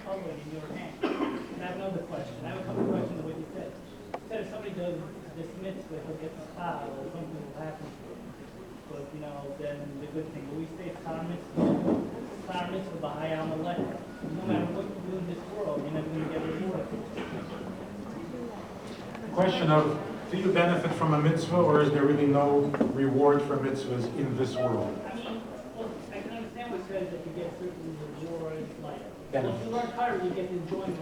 coloring in your hand. And I have another question. I have a couple of questions on what you said. You said if somebody does this mitzvah, he'll get the star or something will happen to him. But, you know, then the good thing. But we say star mitzvah, b'hai amalek. No matter what you do in this world, you're never going to get rewarded. Question of, do you benefit from a mitzvah, or is there really no reward for mitzvahs in this world? I mean, well, I can understand what it says that you get certain rewards, like, Benefit. if you work hard, you get enjoyment.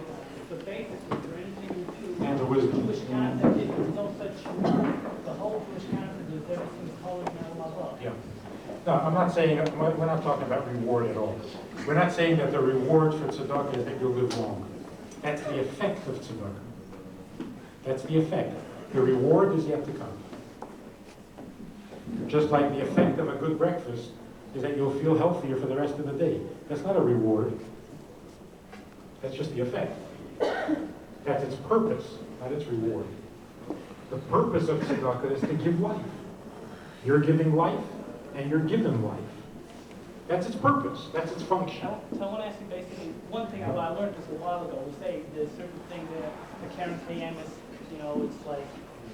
But basically, for anything you do, And the wisdom. Jewish concept is there's no such, the whole Jewish concept is everything's holy and above. Yeah. No, I'm not saying, we're not talking about reward at all. We're not saying that the reward for tzedakah is that you'll live long. That's the effect of tzedakah. That's the effect. The reward is yet to come. Just like the effect of a good breakfast is that you'll feel healthier for the rest of the day. That's not a reward. That's just the effect. That's its purpose, not its reward. The purpose of tzedakah is to give life. You're giving life, and you're given life. That's its purpose. That's its function. So I want to ask you basically, one thing I learned this a while ago, we say there's certain things that the Karen Kayamis, it's like,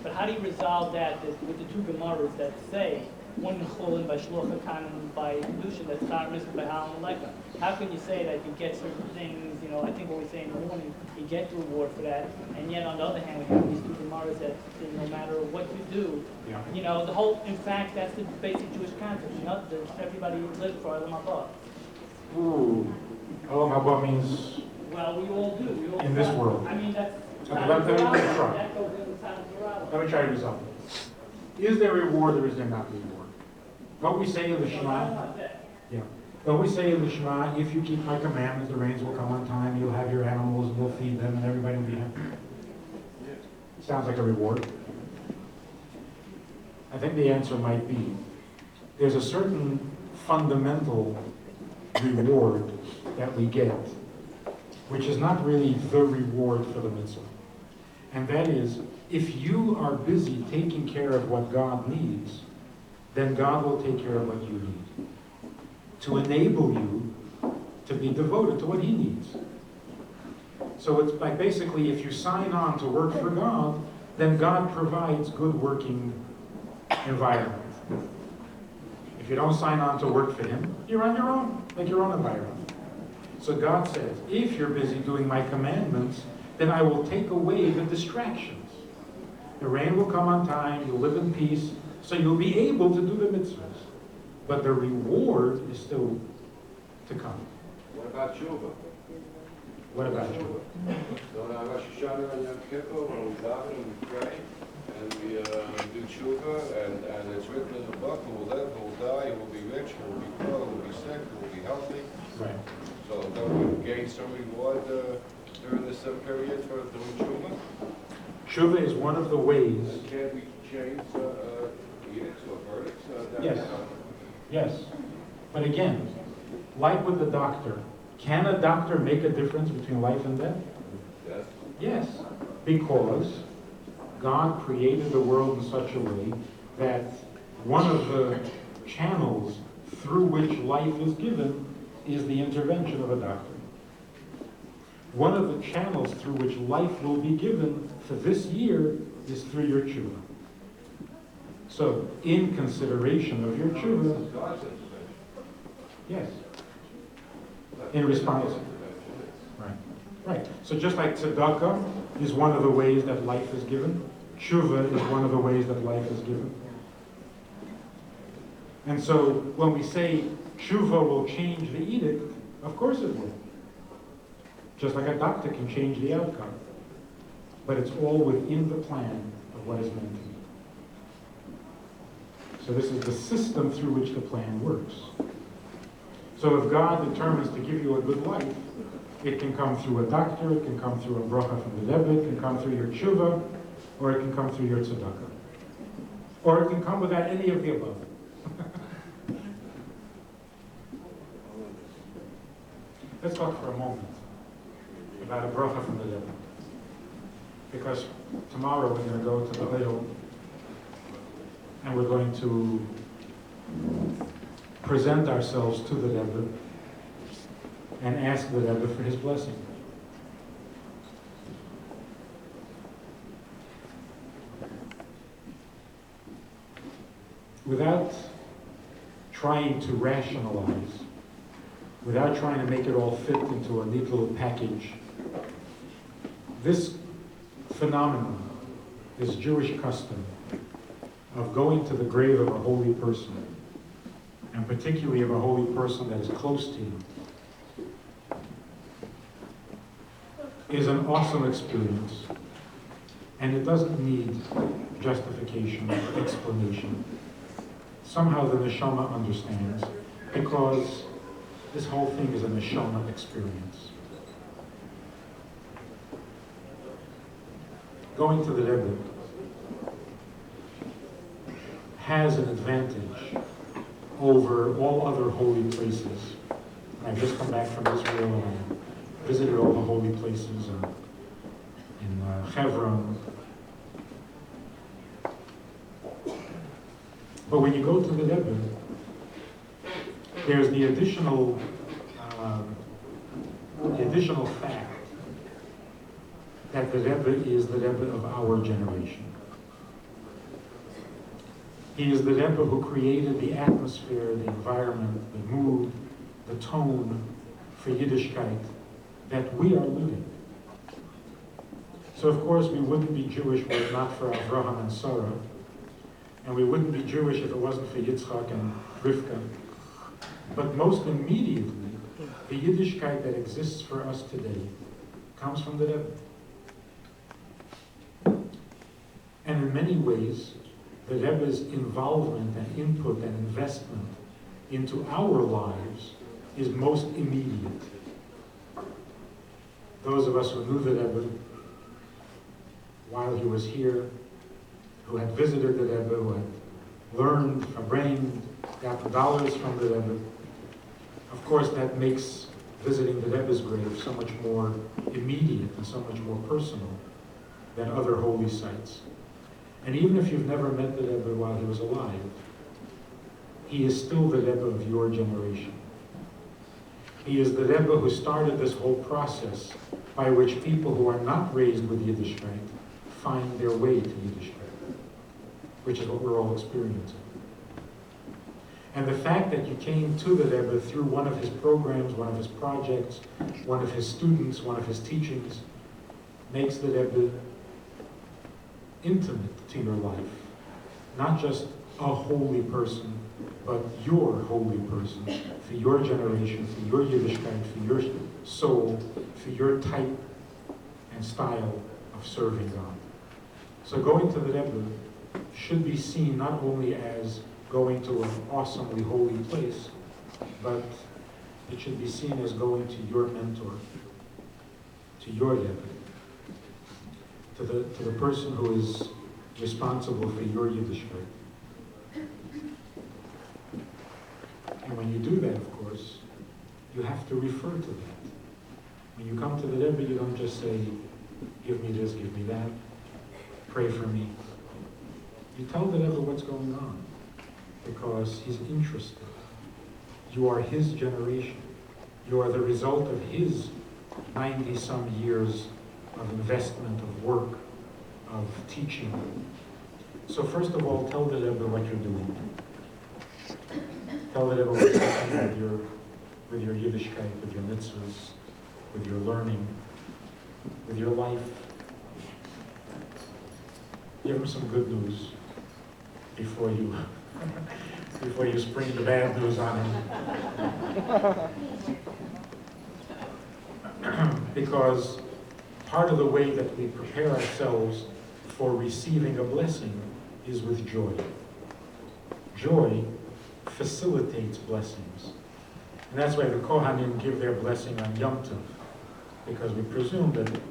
but how do you resolve that with the two Gemaras that say, one Chulin by Shluch HaKan and by Kedusha that's not missing by Hal and Maleka? How can you say that you get certain things, I think what we say in the morning, you get the reward for that, and yet on the other hand, we have these two Gemaras that no matter what you do, the whole, in fact, that's the basic Jewish concept, not that everybody lives for Olam Haba. Ooh. Olam Haba means Well, we all do. We all in this try. world. I mean, that's Okay, let me try. that goes in the time of Let me try to resolve it. Is there reward or is there not reward? Don't we say in the Shema? Yeah. Don't we say in the Shema, if you keep my commandments, the rains will come on time, you'll have your animals, and we'll feed them, and everybody will be happy? Sounds like a reward. I think the answer might be, there's a certain fundamental reward that we get, which is not really the reward for the mitzvah. And that is, if you are busy taking care of what God needs, then God will take care of what you need, to enable you to be devoted to what He needs. So it's like basically, if you sign on to work for God, then God provides good working environment. If you don't sign on to work for Him, you're on your own, make your own environment. So God says, if you're busy doing my commandments, then I will take away the distractions. The rain will come on time, you'll live in peace, so you'll be able to do the mitzvahs. But the reward is still to come. What about tshuva? What about you? So on Rosh Hashanah and Yom Kippur, when we daven and we pray, and we do tshuva, and it's written in the book, who will live, who will die, who will be rich, who will be poor, who will be sick, who will be healthy. Right. So don't we gain some reward during this period for doing tshuva? Tshuva is one of the ways. And can't we change edicts or verdicts? Yes. Yes. But again, like with the doctor, can a doctor make a difference between life and death? Yes. Yes. Because God created the world in such a way that one of the channels through which life is given is the intervention of a doctor. One of the channels through which life will be given for this year is through your tshuva. So, in consideration of your tshuva, God's intervention. yes, in response. Right, right. So just like tzedakah is one of the ways that life is given, tshuva is one of the ways that life is given. And so when we say tshuva will change the edict, of course it will. Just like a doctor can change the outcome. But it's all within the plan of what is meant to be. So this is the system through which the plan works. So if God determines to give you a good life, it can come through a doctor, it can come through a bracha from the Rebbe, it can come through your tshuva, or it can come through your tzedakah. Or it can come without any of the above. Let's talk for a moment about a bracha from the Rebbe. Because tomorrow we're going to go to the Oil and we're going to present ourselves to the Rebbe and ask the Rebbe for his blessing. Without trying to rationalize, without trying to make it all fit into a neat little package, this phenomenon, this Jewish custom of going to the grave of a holy person, and particularly of a holy person that is close to you, is an awesome experience, and it doesn't need justification, explanation. somehow the neshama understands, because this whole thing is a neshama experience. Going to the Rebbe has an advantage over all other holy places. I've just come back from Israel and I visited all the holy places in Hebron. But when you go to the Rebbe, there's the additional fact that the Rebbe is the Rebbe of our generation. He is the Rebbe who created the atmosphere, the environment, the mood, the tone for Yiddishkeit that we are living. So of course we wouldn't be Jewish were it not for Avraham and Sarah, and we wouldn't be Jewish if it wasn't for Yitzchak and Rivka. But most immediately, the Yiddishkeit that exists for us today comes from the Rebbe. And in many ways, the Rebbe's involvement and input and investment into our lives is most immediate. Those of us who knew the Rebbe while he was here, who had visited the Rebbe, who had learned, brained, got dollars from the Rebbe, of course that makes visiting the Rebbe's grave so much more immediate and so much more personal than other holy sites. And even if you've never met the Rebbe while he was alive, he is still the Rebbe of your generation. He is the Rebbe who started this whole process by which people who are not raised with Yiddishkeit find their way to Yiddishkeit, which is what we're all experiencing. And the fact that you came to the Rebbe through one of his programs, one of his projects, one of his students, one of his teachings, makes the Rebbe intimate to your life. Not just a holy person, but your holy person, for your generation, for your Yiddishkeit, for your soul, for your type and style of serving God. So going to the Rebbe should be seen not only as going to an awesomely holy place, but it should be seen as going to your mentor, to your Rebbe, to the person who is responsible for your Yiddishkeit. And when you do that, of course, you have to refer to that. When you come to the Rebbe, you don't just say, give me this, give me that, pray for me. You tell the Rebbe what's going on, because he's interested. You are his generation. You are the result of his 90-some years of investment, of work, of teaching. So first of all, tell the Rebbe what you're doing. Tell the Rebbe what's happening with your Yiddishkeit, with your mitzvahs, with your learning, with your life. Give him some good news before you spring the bad news on him. Because part of the way that we prepare ourselves for receiving a blessing is with joy. Joy facilitates blessings. And that's why the Kohanim give their blessing on Yom Tov, because we presume that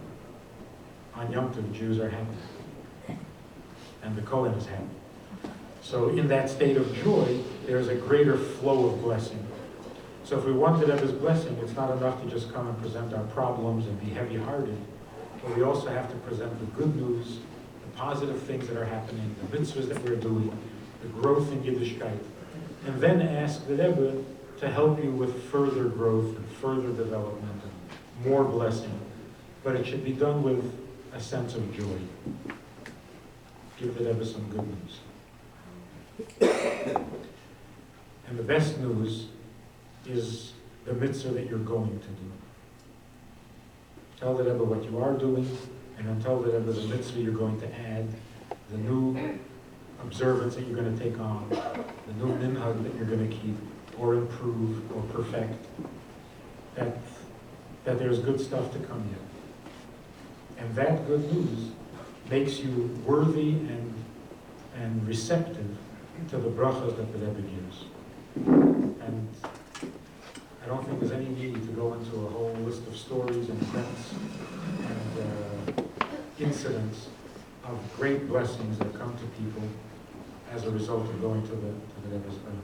on Yom Tov Jews are happy, and the Kohen is happy. So in that state of joy, there's a greater flow of blessing. So if we wanted Rebbe's blessing, it's not enough to just come and present our problems and be heavy-hearted, but we also have to present the good news, the positive things that are happening, the mitzvahs that we're doing, the growth in Yiddishkeit, and then ask the Rebbe to help you with further growth and further development and more blessing. But it should be done with a sense of joy. Give the Rebbe some good news. And the best news is the mitzvah that you're going to do. Tell the Rebbe what you are doing, and then tell the Rebbe the mitzvah you're going to add, the new observance that you're going to take on, the new minhag that you're going to keep, or improve, or perfect, that there's good stuff to come yet. And that good news makes you worthy and receptive to the brachas that the Rebbe gives. And I don't think there's any need to go into a whole list of stories and events and incidents of great blessings that come to people as a result of going to the Rebbe's home.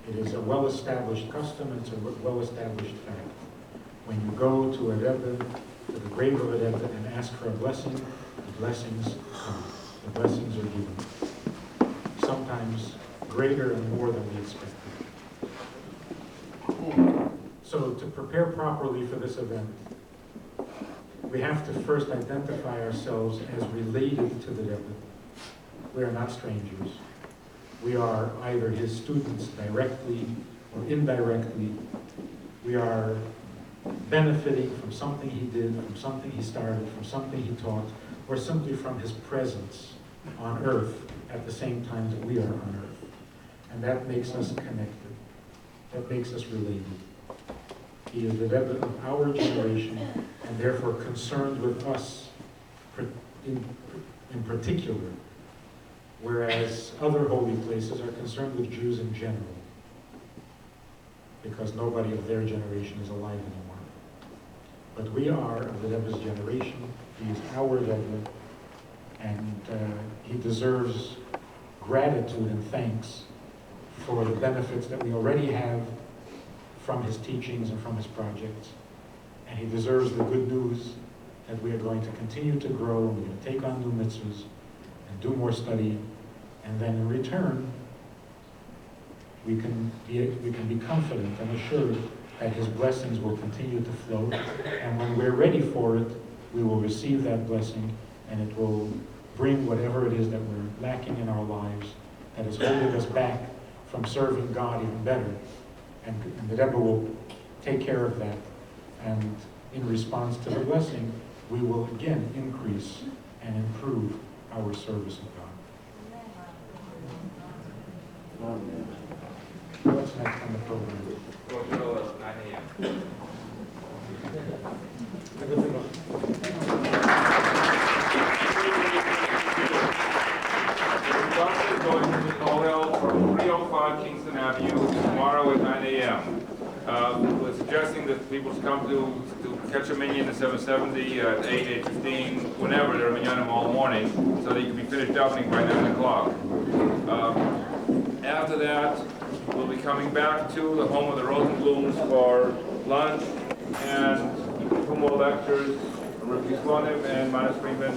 It is a well-established custom, and it's a well-established fact. When you go to a Rebbe, to the grave of a Rebbe, and ask for a blessing, the blessings come. The blessings are given. Sometimes greater and more than we expected. So to prepare properly for this event, we have to first identify ourselves as related to the Rebbe. We are not strangers. We are either his students directly or indirectly. We are benefiting from something he did, from something he started, from something he taught, or simply from his presence on earth at the same time that we are on earth. And that makes us connected. That makes us related. He is the Rebbe of our generation, and therefore concerned with us in particular, whereas other holy places are concerned with Jews in general, because nobody of their generation is alive anymore. But we are of the Rebbe's generation. He is our Rebbe, and he deserves gratitude and thanks for the benefits that we already have from his teachings and from his projects. And he deserves the good news that we are going to continue to grow, and we're going to take on new mitzvahs and do more study, and then in return, we can be confident and assured that his blessings will continue to flow, and when we're ready for it, we will receive that blessing, and it will bring whatever it is that we're lacking in our lives, that is holding us back from serving God even better. And the Rebbe will take care of that, and in response to the blessing, we will again increase and improve our service of God. What's next on the program? Well, 9 a.m. Bus is going to the Colwell from 305 Kingston Avenue tomorrow at 9 a.m. We're suggesting that people come to catch a minyan at 770 at 8, 8:15, whenever they're minyanim all morning, so that you can be finished davening by 9 o'clock. After that, we'll be coming back to the home of the Rosenblums for lunch and 2 more lectures from Rabbi and Friedman.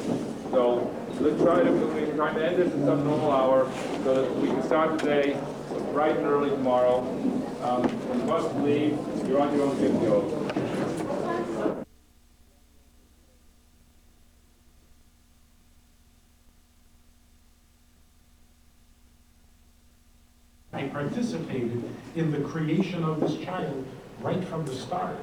So we're trying to end this at some normal hour so that we can start the day bright and early tomorrow. When you must leave, you're on your own schedule. I participated in the creation of this child right from the start.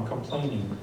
Complaining